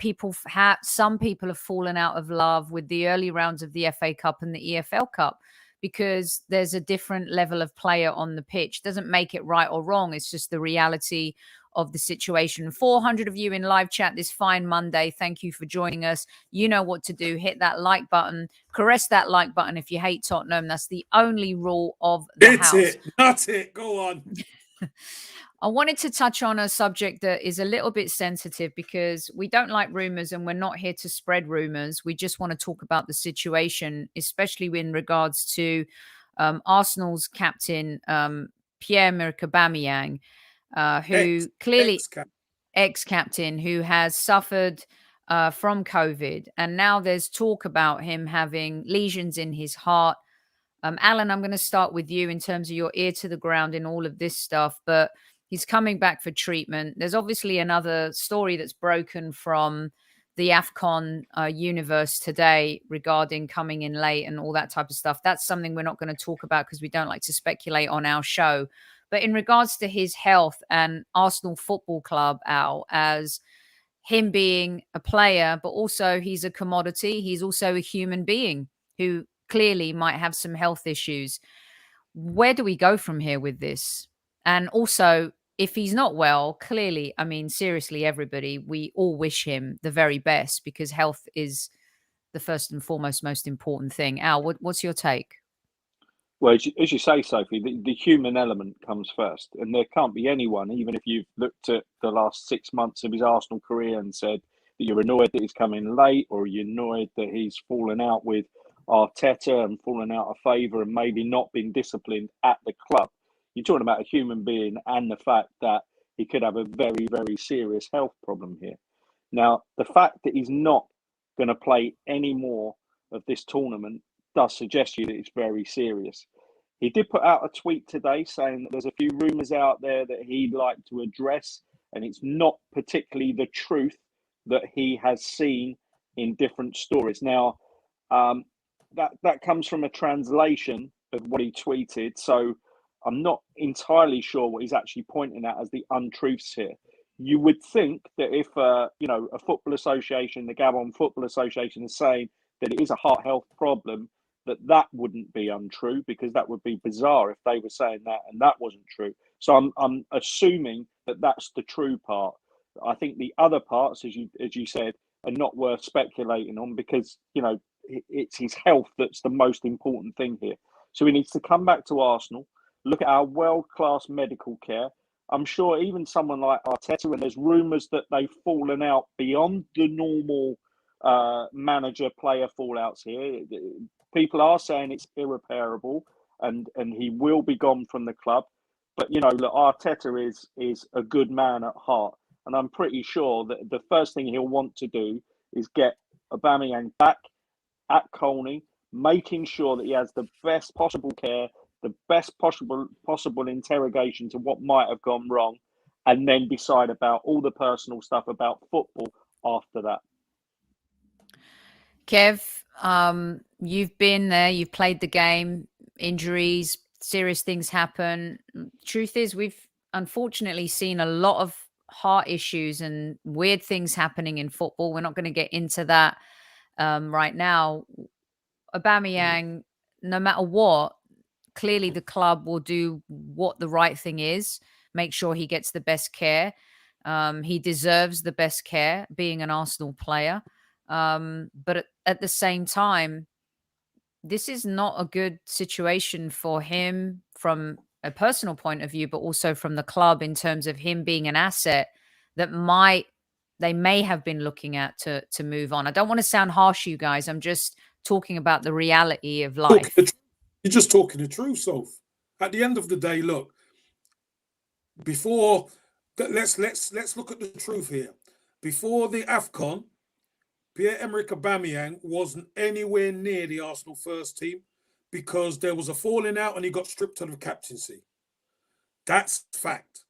some people have fallen out of love with the early rounds of the FA Cup and the EFL Cup, because there's a different level of player on the pitch. Doesn't make it right or wrong. It's just the reality of the situation. 400 of you in live chat this fine Monday. Thank you for joining us. You know what to do. Hit that like button. Caress that like button if you hate Tottenham. That's the only rule of the house. It's it. That's it. Go on. I wanted to touch on a subject that is a little bit sensitive because we don't like rumors and we're not here to spread rumors. We just want to talk about the situation, especially in regards to Arsenal's captain, Pierre-Emerick Aubameyang, who clearly ex-captain who has suffered from COVID. And now there's talk about him having lesions in his heart. Alan, I'm going to start with you in terms of your ear to the ground in all of this stuff, but he's coming back for treatment. There's obviously another story that's broken from the AFCON universe today regarding coming in late and all that type of stuff. That's something we're not going to talk about because we don't like to speculate on our show. But in regards to his health and Arsenal Football Club, Al, as him being a player, but also he's a commodity. He's also a human being who clearly might have some health issues. Where do we go from here with this? And also, if he's not well, clearly, I mean, seriously, everybody, we all wish him the very best because health is the first and foremost most important thing. Al, what's your take? Well, as you say, Sophie, the human element comes first. And there can't be anyone, even if you've looked at the last 6 months of his Arsenal career and said that you're annoyed that he's coming late or you're annoyed that he's fallen out with Arteta and fallen out of favour and maybe not been disciplined at the club. You're talking about a human being and the fact that he could have a very, very serious health problem here. Now, the fact that he's not going to play any more of this tournament does suggest to you that it's very serious. He did put out a tweet today saying that there's a few rumours out there that he'd like to address, and it's not particularly the truth that he has seen in different stories. Now, that comes from a translation of what he tweeted, so I'm not entirely sure what he's actually pointing at as the untruths here. You would think that if a football association, the Gabon Football Association, is saying that it is a heart health problem, that wouldn't be untrue, because that would be bizarre if they were saying that and that wasn't true. So I'm assuming that that's the true part. I think the other parts, as you said, are not worth speculating on, because it's his health that's the most important thing here. So he needs to come back to Arsenal, look at our world-class medical care. I'm sure even someone like Arteta, and there's rumours that they've fallen out beyond the normal manager-player fallouts here. People are saying it's irreparable, and he will be gone from the club. But look, Arteta is a good man at heart, and I'm pretty sure that the first thing he'll want to do is get Aubameyang back at Colney, making sure that he has the best possible care, the best possible interrogation to what might have gone wrong, and then decide about all the personal stuff about football after that. Kev, you've been there, you've played the game, injuries, serious things happen. Truth is, we've unfortunately seen a lot of heart issues and weird things happening in football. We're not going to get into that right now. Aubameyang, no matter what, clearly the club will do what the right thing is, make sure he gets the best care. He deserves the best care, being an Arsenal player. But at the same time, this is not a good situation for him from a personal point of view, but also from the club in terms of him being an asset that they may have been looking at to move on. I don't want to sound harsh, you guys. I'm just talking about the reality of life. You're just talking the truth, Soph. At the end of the day, look, before let's look at the truth here. Before the AFCON, Pierre-Emerick Aubameyang wasn't anywhere near the Arsenal first team because there was a falling out and he got stripped of the captaincy. That's fact.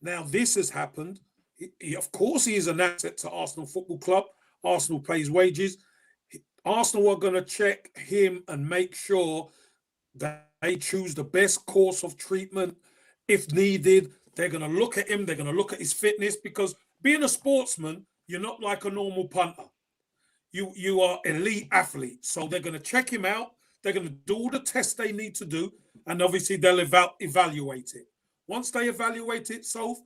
Now, this has happened. Of course, he is an asset to Arsenal Football Club. Arsenal pays wages. Arsenal are going to check him and make sure that they choose the best course of treatment if needed. They're going to look at him. They're going to look at his fitness, because being a sportsman, you're not like a normal punter. You are elite athlete. So they're going to check him out. They're going to do all the tests they need to do. And obviously they'll evaluate it. Once they evaluate it, Soph,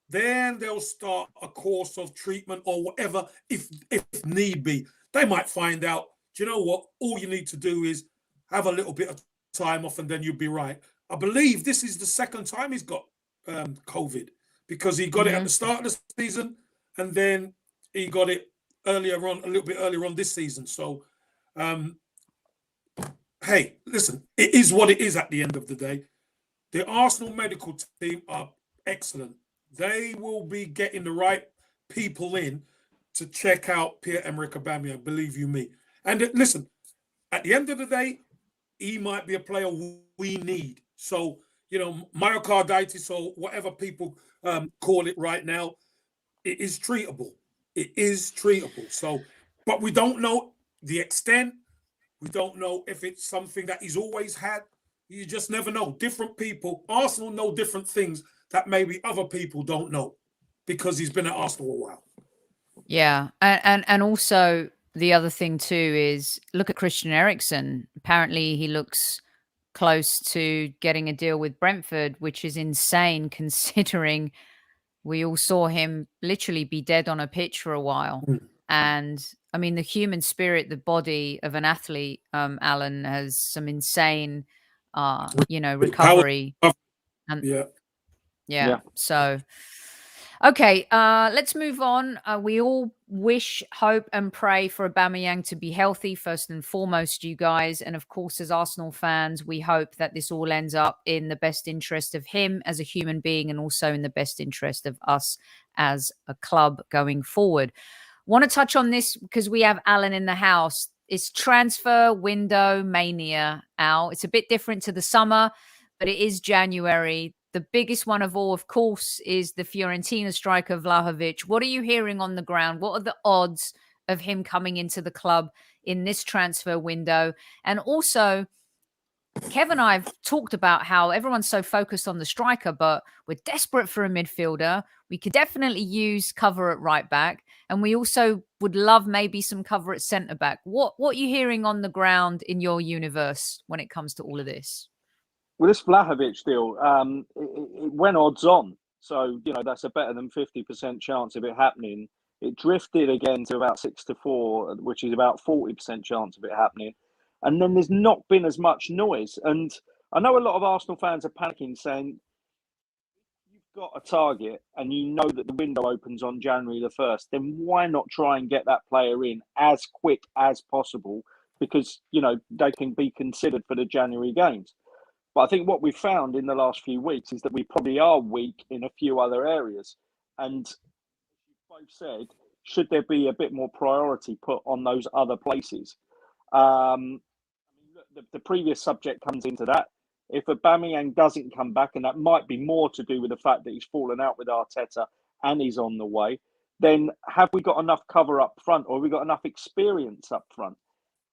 then they'll start a course of treatment or whatever, if need be. They might find out, do you know what? All you need to do is have a little bit of time off and then you'll be right. I believe this is the second time he's got COVID, because he got it at the start of the season and then he got it earlier on, a little bit earlier on this season. So, hey, listen, it is what it is at the end of the day. The Arsenal medical team are excellent. They will be getting the right people in to check out Pierre-Emerick Aubameyang, believe you me. And listen, at the end of the day, he might be a player we need. So, myocarditis or whatever people call it right now, it is treatable. It is treatable. So, but we don't know the extent. We don't know if it's something that he's always had. You just never know. Different people, Arsenal know different things that maybe other people don't know, because he's been at Arsenal a while. Yeah. And also the other thing too is, look at Christian Eriksen. Apparently he looks close to getting a deal with Brentford, which is insane considering we all saw him literally be dead on a pitch for a while. And I mean, the human spirit, the body of an athlete, Alan, has some insane, recovery. And yeah. So, okay, let's move on. We all wish, hope, and pray for Aubameyang to be healthy, first and foremost, you guys. And of course, as Arsenal fans, we hope that this all ends up in the best interest of him as a human being, and also in the best interest of us as a club going forward. Want to touch on this because we have Alan in the house. It's transfer window mania, Al. It's a bit different to the summer, but it is January. The biggest one of all, of course, is the Fiorentina striker Vlahovic. What are you hearing on the ground? What are the odds of him coming into the club in this transfer window? And also, Kev and I have talked about how everyone's so focused on the striker, but we're desperate for a midfielder. We could definitely use cover at right back. And we also would love maybe some cover at centre back. What are you hearing on the ground in your universe when it comes to all of this? Well, this Vlahovic deal, it went odds on. So, that's a better than 50% chance of it happening. It drifted again to about 6-4, which is about 40% chance of it happening. And then there's not been as much noise. And I know a lot of Arsenal fans are panicking, saying, you've got a target and you know that the window opens on January the 1st, then why not try and get that player in as quick as possible? Because, they can be considered for the January games. But I think what we've found in the last few weeks is that we probably are weak in a few other areas. And as you both said, should there be a bit more priority put on those other places? The previous subject comes into that. If Aubameyang doesn't come back, and that might be more to do with the fact that he's fallen out with Arteta and he's on the way, then have we got enough cover up front, or have we got enough experience up front?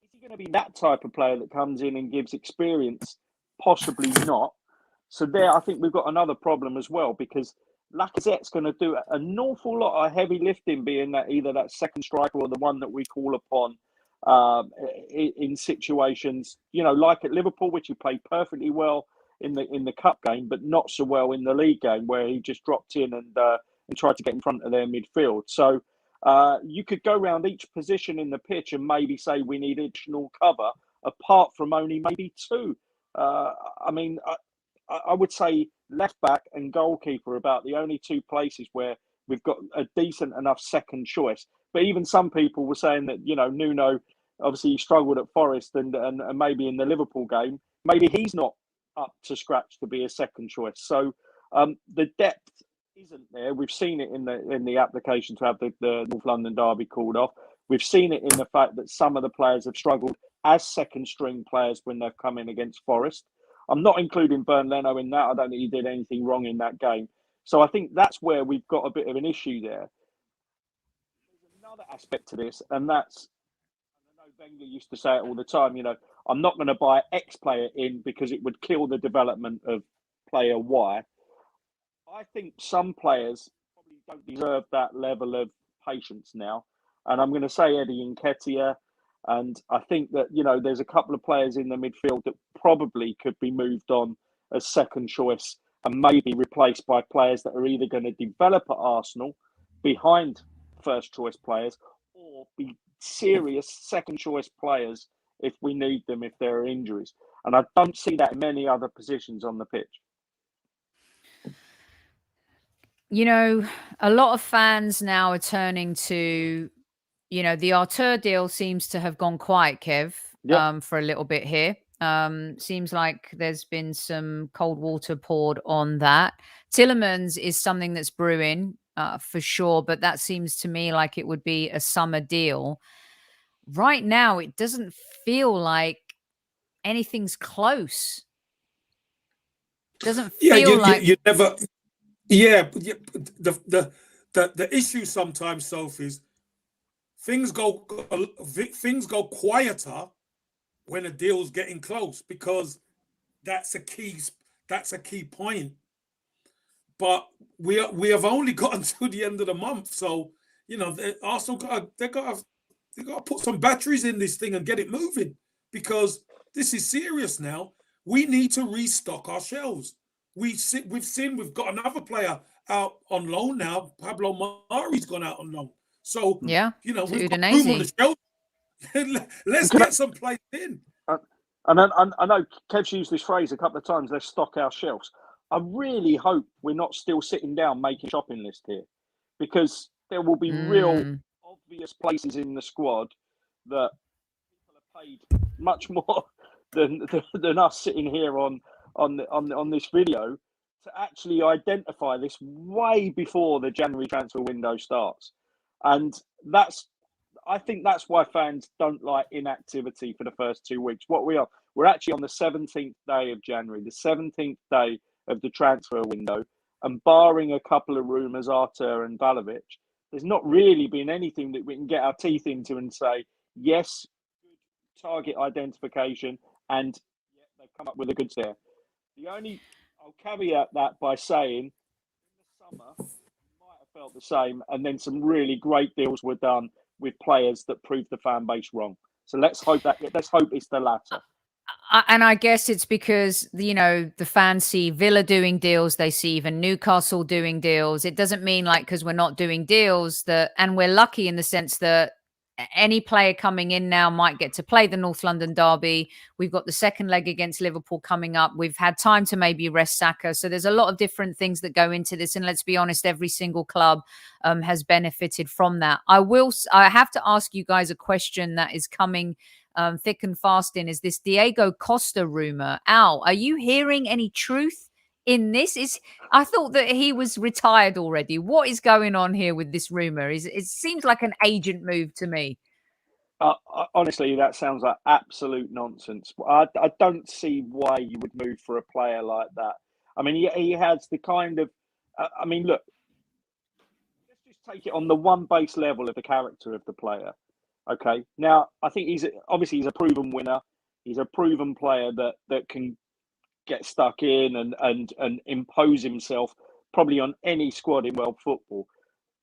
Is he going to be that type of player that comes in and gives experience? Possibly not. So there, I think we've got another problem as well, because Lacazette's going to do an awful lot of heavy lifting, being that either that second striker or the one that we call upon in situations, like at Liverpool, which he played perfectly well in the cup game, but not so well in the league game, where he just dropped in and tried to get in front of their midfield. So you could go around each position in the pitch and maybe say we need additional cover, apart from only maybe two. I would say left back and goalkeeper are about the only two places where we've got a decent enough second choice. But even some people were saying that, Nuno, obviously he struggled at Forest and maybe in the Liverpool game, maybe he's not up to scratch to be a second choice. So the depth isn't there. We've seen it in the application to have the North London derby called off. We've seen it in the fact that some of the players have struggled as second string players when they've come in against Forest. I'm not including Bernd Leno in that. I don't think he did anything wrong in that game. So I think that's where we've got a bit of an issue there. There's another aspect to this, and that's, I know Wenger used to say it all the time, I'm not going to buy X player in because it would kill the development of player Y. I think some players probably don't deserve that level of patience now. And I'm going to say Eddie Nketiah. And I think that, there's a couple of players in the midfield that probably could be moved on as second choice and maybe replaced by players that are either going to develop at Arsenal behind first choice players, or be serious second choice players if we need them, if there are injuries. And I don't see that in many other positions on the pitch. A lot of fans now are turning to, the Artur deal seems to have gone quiet, Kev, for a little bit here. Seems like there's been some cold water poured on that. Tielemans is something that's brewing for sure, but that seems to me like it would be a summer deal. Right now, it doesn't feel like anything's close. Doesn't feel like you never. Yeah, the issue sometimes, Soph, is things go quieter when a deal's getting close, because that's a key point. But we have only gotten to the end of the month, so Arsenal they got to put some batteries in this thing and get it moving, because this is serious now. We need to restock our shelves. We've got another player out on loan now. Pablo Mari's gone out on loan. So we've got room on the shelf. Let's get some players in. And I know Kev's used this phrase a couple of times, let's stock our shelves. I really hope we're not still sitting down making a shopping list here, because there will be real obvious places in the squad that people have paid much more than us sitting here on this video to actually identify this way before the January transfer window starts. And I think that's why fans don't like inactivity for the first 2 weeks. We're actually on the 17th day of January, the 17th day of the transfer window, and barring a couple of rumours, Arter and Vlahovic, there's not really been anything that we can get our teeth into and say, yes, good target identification, and yeah, they've come up with the goods there. I'll caveat that by saying, in the summer, you might have felt the same, and then some really great deals were done with players that proved the fan base wrong. So let's hope it's the latter. And I guess it's because, the fans see Villa doing deals. They see even Newcastle doing deals. It doesn't mean like, because we're not doing deals and we're lucky in the sense that any player coming in now might get to play the North London derby. We've got the second leg against Liverpool coming up. We've had time to maybe rest Saka. So there's a lot of different things that go into this. And let's be honest, every single club has benefited from that. I have to ask you guys a question that is coming thick and fast is this Diego Costa rumor. Al, are you hearing any truth in this? I thought that he was retired already. What is going on here with this rumor? It seems like an agent move to me. Honestly, that sounds like absolute nonsense. I don't see why you would move for a player like that. I mean, he has the kind of... I mean, look, let's just take it on the one base level of the character of the player. Okay. Now, I think he's a proven winner. He's a proven player that can get stuck in and impose himself probably on any squad in world football.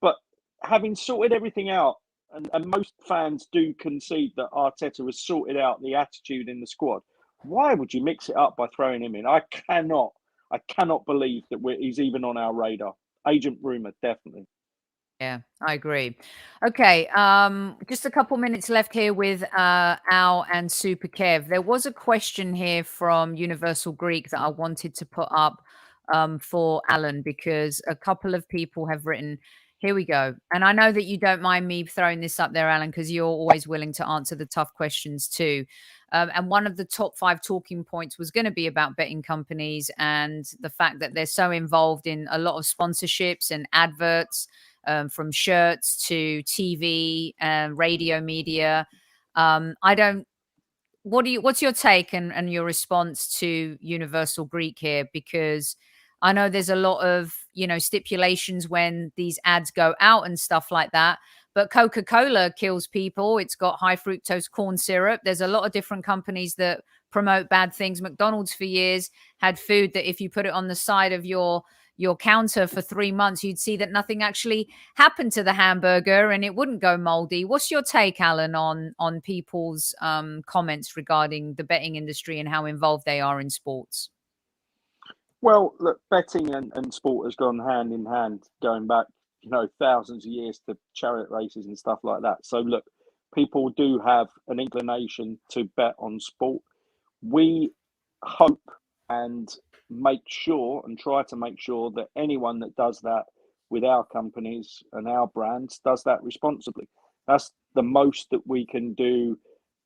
But having sorted everything out, and most fans do concede that Arteta has sorted out the attitude in the squad, why would you mix it up by throwing him in? I cannot believe that he's even on our radar. Agent rumour, definitely. Yeah, I agree. Okay, just a couple minutes left here with Al and Super Kev. There was a question here from Universal Greek that I wanted to put up for Alan, because a couple of people have written, here we go. And I know that you don't mind me throwing this up there, Alan, because you're always willing to answer the tough questions too. And one of the top 5 talking points was going to be about betting companies and the fact that they're so involved in a lot of sponsorships and adverts. From shirts to TV and radio media. What's your take and your response to Universal Greek here? Because I know there's a lot of, stipulations when these ads go out and stuff like that. But Coca-Cola kills people. It's got high fructose corn syrup. There's a lot of different companies that promote bad things. McDonald's for years had food that if you put it on the side of your counter for 3 months, you'd see that nothing actually happened to the hamburger and it wouldn't go moldy. What's your take, Alan, on people's comments regarding the betting industry and how involved they are in sports? Well, look, betting and sport has gone hand in hand, going back, thousands of years to chariot races and stuff like that. So look, people do have an inclination to bet on sport. We hope and try to make sure that anyone that does that with our companies and our brands does that responsibly. That's the most that we can do,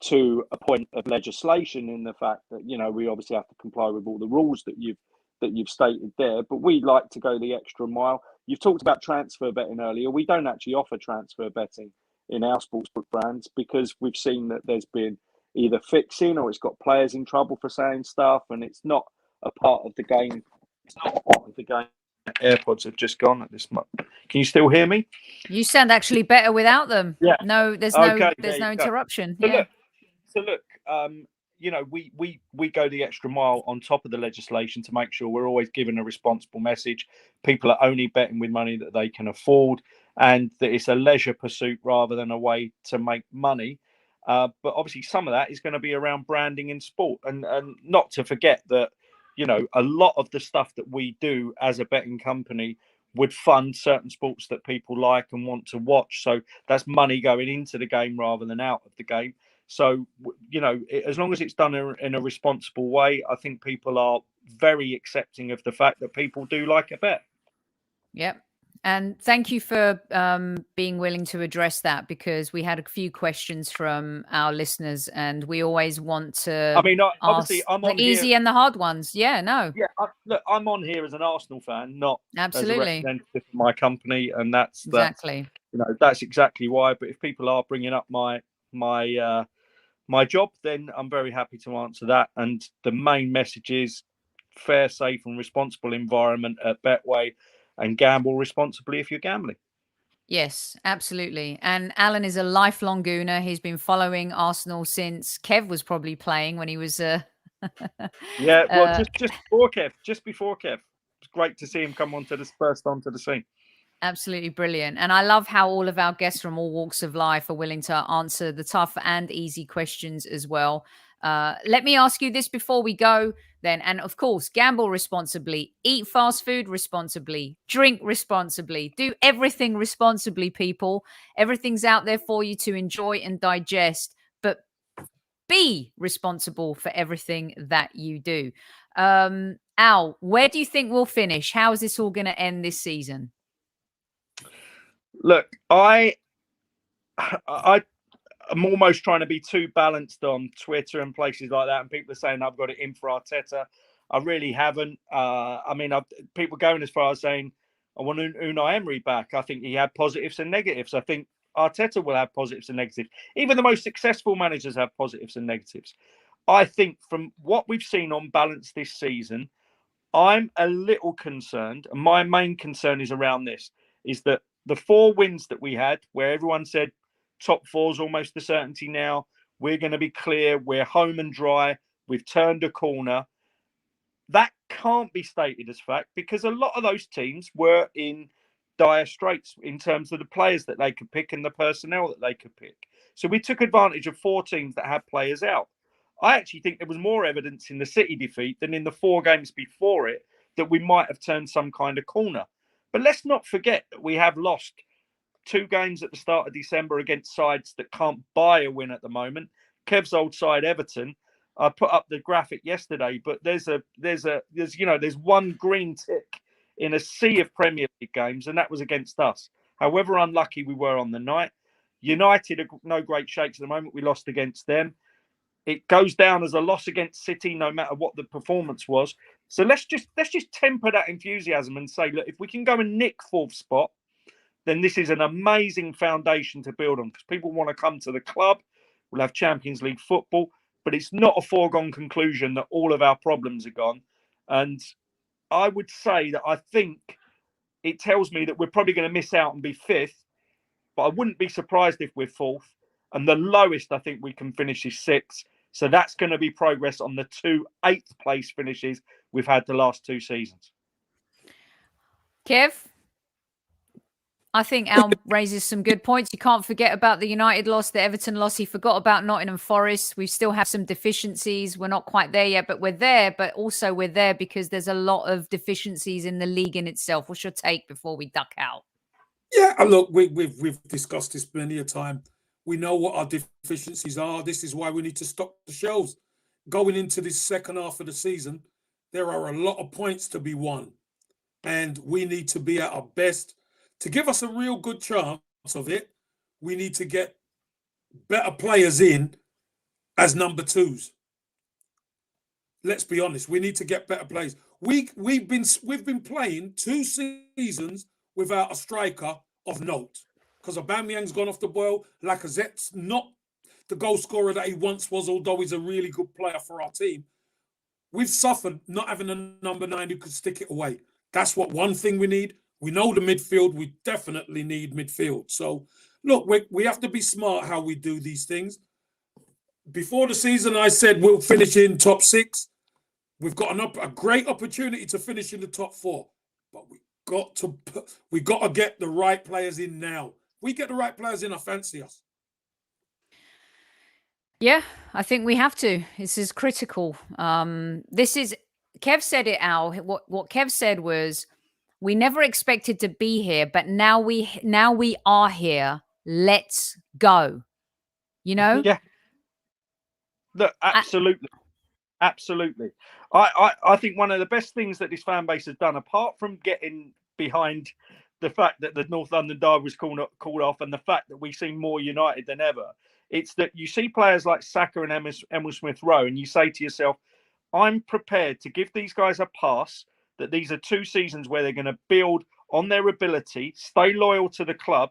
to a point of legislation, in the fact that, we obviously have to comply with all the rules that you've stated there, but we like to go the extra mile. You've talked about transfer betting earlier. We don't actually offer transfer betting in our sportsbook brands because we've seen that there's been either fixing or it's got players in trouble for saying stuff, and it's not a part of the game. It's not a part of the game. AirPods have just gone at this moment. Can you still hear me? You sound actually better without them. Yeah. No, there's no interruption. So yeah. Look, we go the extra mile on top of the legislation to make sure we're always giving a responsible message. People are only betting with money that they can afford, and that it's a leisure pursuit rather than a way to make money. But obviously some of that is going to be around branding in sport, and not to forget that, a lot of the stuff that we do as a betting company would fund certain sports that people like and want to watch. So that's money going into the game rather than out of the game. So, as long as it's done in a responsible way, I think people are very accepting of the fact that people do like a bet. Yep. And thank you for being willing to address that, because we had a few questions from our listeners and we always want to I mean, obviously, ask I'm the on here. easy and the hard ones. Yeah, no. Yeah, look, I'm on here as an Arsenal fan, not as a Absolutely. representative of my company, and that's Exactly. that's exactly why. But if people are bringing up my job, then I'm very happy to answer that. And the main message is fair, safe, and responsible environment at Betway, and gamble responsibly if you're gambling. Yes, absolutely. And Alan is a lifelong Gooner. He's been following Arsenal since Kev was probably playing when he was Yeah, well, just before Kev. It's great to see him come onto the scene. Absolutely brilliant. And I love how all of our guests from all walks of life are willing to answer the tough and easy questions as well. Let me ask you this before we go then. And of course, gamble responsibly, eat fast food responsibly, drink responsibly, do everything responsibly, people. Everything's out there for you to enjoy and digest, but be responsible for everything that you do. Al, where do you think we'll finish? How is this all going to end this season? Look, I'm almost trying to be too balanced on Twitter and places like that, and people are saying I've got it in for Arteta. I really haven't. I mean, people going as far as saying I want Unai Emery back. I think he had positives and negatives. I think Arteta will have positives and negatives. Even the most successful managers have positives and negatives. I think from what we've seen on balance this season, I'm a little concerned, and my main concern is around this, is that the 4 wins that we had, where everyone said top 4 is almost a certainty now, we're going to be clear, we're home and dry, we've turned a corner. That can't be stated as fact, because a lot of those teams were in dire straits in terms of the players that they could pick and the personnel that they could pick. So we took advantage of 4 teams that had players out. I actually think there was more evidence in the City defeat than in the 4 games before it that we might have turned some kind of corner. But let's not forget that we have lost 2 games at the start of December against sides that can't buy a win at the moment. Kev's old side, Everton. I put up the graphic yesterday, but there's one green tick in a sea of Premier League games, and that was against us. However unlucky we were on the night. United are no great shakes at the moment. We lost against them. It goes down as a loss against City, no matter what the performance was. So let's just temper that enthusiasm and say, look, if we can go and nick 4th spot, then this is an amazing foundation to build on, because people want to come to the club. We'll have Champions League football, but it's not a foregone conclusion that all of our problems are gone. And I would say that I think it tells me that we're probably going to miss out and be 5th, but I wouldn't be surprised if we're 4th. And the lowest I think we can finish is 6th. So that's going to be progress on the 2 8th place finishes we've had the last 2 seasons. Kev, I think Al raises some good points. You can't forget about the United loss, the Everton loss. He forgot about Nottingham Forest. We still have some deficiencies. We're not quite there yet, but we're there. But also we're there because there's a lot of deficiencies in the league in itself. What's your take before we duck out? Yeah, look, we've discussed this many a time. We know what our deficiencies are. This is why we need to stock the shelves. Going into this second half of the season, there are a lot of points to be won. And we need to be at our best. To give us a real good chance of it, we need to get better players in as number 2s. Let's be honest. We need to get better players. We've been playing 2 seasons without a striker of note, because Aubameyang's gone off the boil. Lacazette's not the goal scorer that he once was, although he's a really good player for our team. We've suffered not having a number 9 who could stick it away. That's one thing we need. We know the midfield. We definitely need midfield. So, look, we have to be smart how we do these things. Before the season, I said we'll finish in top 6. We've got a great opportunity to finish in the top 4, but we got to get the right players in now. We get the right players in, I fancy us. Yeah, I think we have to. This is critical. Kev said it, Al. What Kev said was, we never expected to be here, but now we are here. Let's go. You know? Yeah. Look, absolutely. Absolutely. I think one of the best things that this fan base has done, apart from getting behind the fact that the North London derby was called off, and the fact that we seem more united than ever. It's that you see players like Saka and Emil Smith-Rowe, and you say to yourself, I'm prepared to give these guys a pass, that these are 2 seasons where they're going to build on their ability, stay loyal to the club.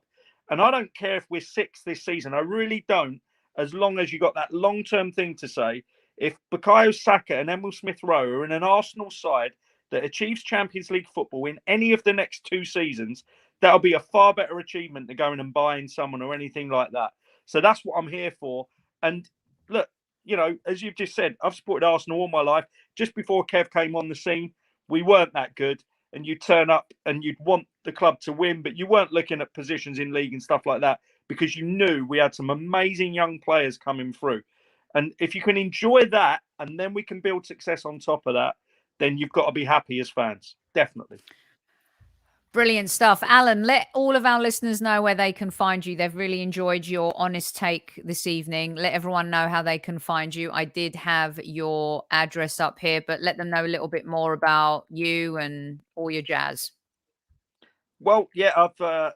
And I don't care if we're 6th this season. I really don't, as long as you got that long-term thing to say. If Bukayo Saka and Emil Smith-Rowe are in an Arsenal side that achieves Champions League football in any of the next 2 seasons, that'll be a far better achievement than going and buying someone or anything like that. So that's what I'm here for. And look, you know, as you've just said, I've supported Arsenal all my life. Just before Kev came on the scene, we weren't that good. And you'd turn up and you'd want the club to win, but you weren't looking at positions in league and stuff like that, because you knew we had some amazing young players coming through. And if you can enjoy that, and then we can build success on top of that, then you've got to be happy as fans. Definitely. Brilliant stuff. Alan, let all of our listeners know where they can find you. They've really enjoyed your honest take this evening. Let everyone know how they can find you. I did have your address up here, but let them know a little bit more about you and all your jazz. Well, yeah, I've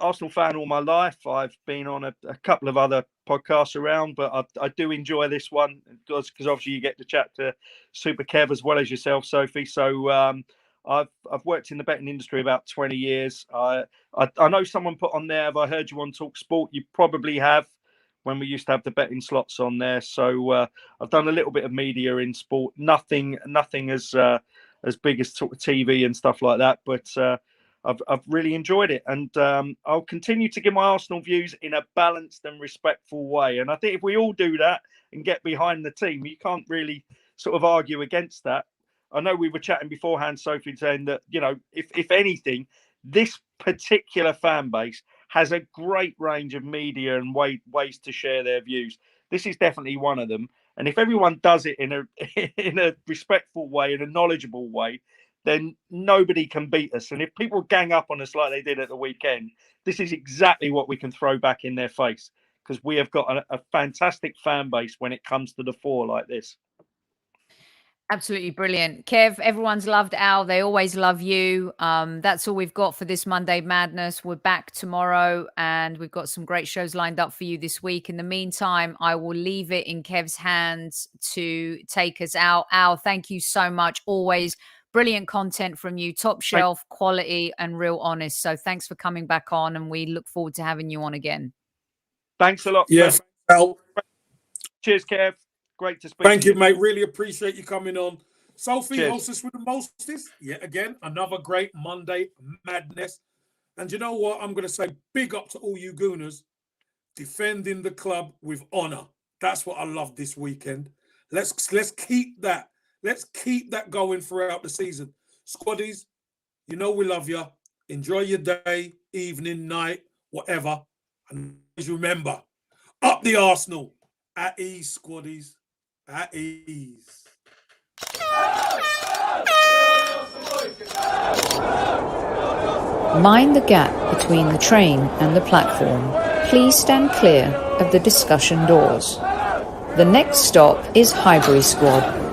Arsenal fan all my life. I've been on a couple of other podcasts around, but I do enjoy this one because obviously you get to chat to Super Kev as well as yourself, Sophie. So I've worked in the betting industry about 20 years. I know someone put on there, have I heard you on Talk Sport? You probably have, when we used to have the betting slots on there. So I've done a little bit of media in sport, nothing as big as sort of TV and stuff like that, but I've really enjoyed it, and I'll continue to give my Arsenal views in a balanced and respectful way. And I think if we all do that and get behind the team, you can't really sort of argue against that. I know we were chatting beforehand, Sophie, saying that, you know, if anything, this particular fan base has a great range of media and ways to share their views. This is definitely one of them. And if everyone does it in a respectful way, in a knowledgeable way, then nobody can beat us. And if people gang up on us like they did at the weekend, this is exactly what we can throw back in their face, because we have got a fantastic fan base when it comes to the fore like this. Absolutely brilliant. Kev, everyone's loved Al. They always love you. That's all we've got for this Monday Madness. We're back tomorrow, and we've got some great shows lined up for you this week. In the meantime, I will leave it in Kev's hands to take us out. Al, thank you so much. Always brilliant content from you, top shelf quality and real honest. So thanks for coming back on, and we look forward to having you on again. Thanks a lot. Yes. Cheers, Kev. Great to speak. Thank you, mate. Really appreciate you coming on. Sophie, Cheers. hostess with the mostest. Yet again, another great Monday Madness. And you know what? I'm going to say big up to all you Gooners defending the club with honor. That's what I love this weekend. Let's keep that. Let's keep that going throughout the season. Squaddies, you know we love you. Enjoy your day, evening, night, whatever. And please remember, up the Arsenal. At ease, Squaddies. At ease. Mind the gap between the train and the platform. Please stand clear of the discussion doors. The next stop is Highbury Squad.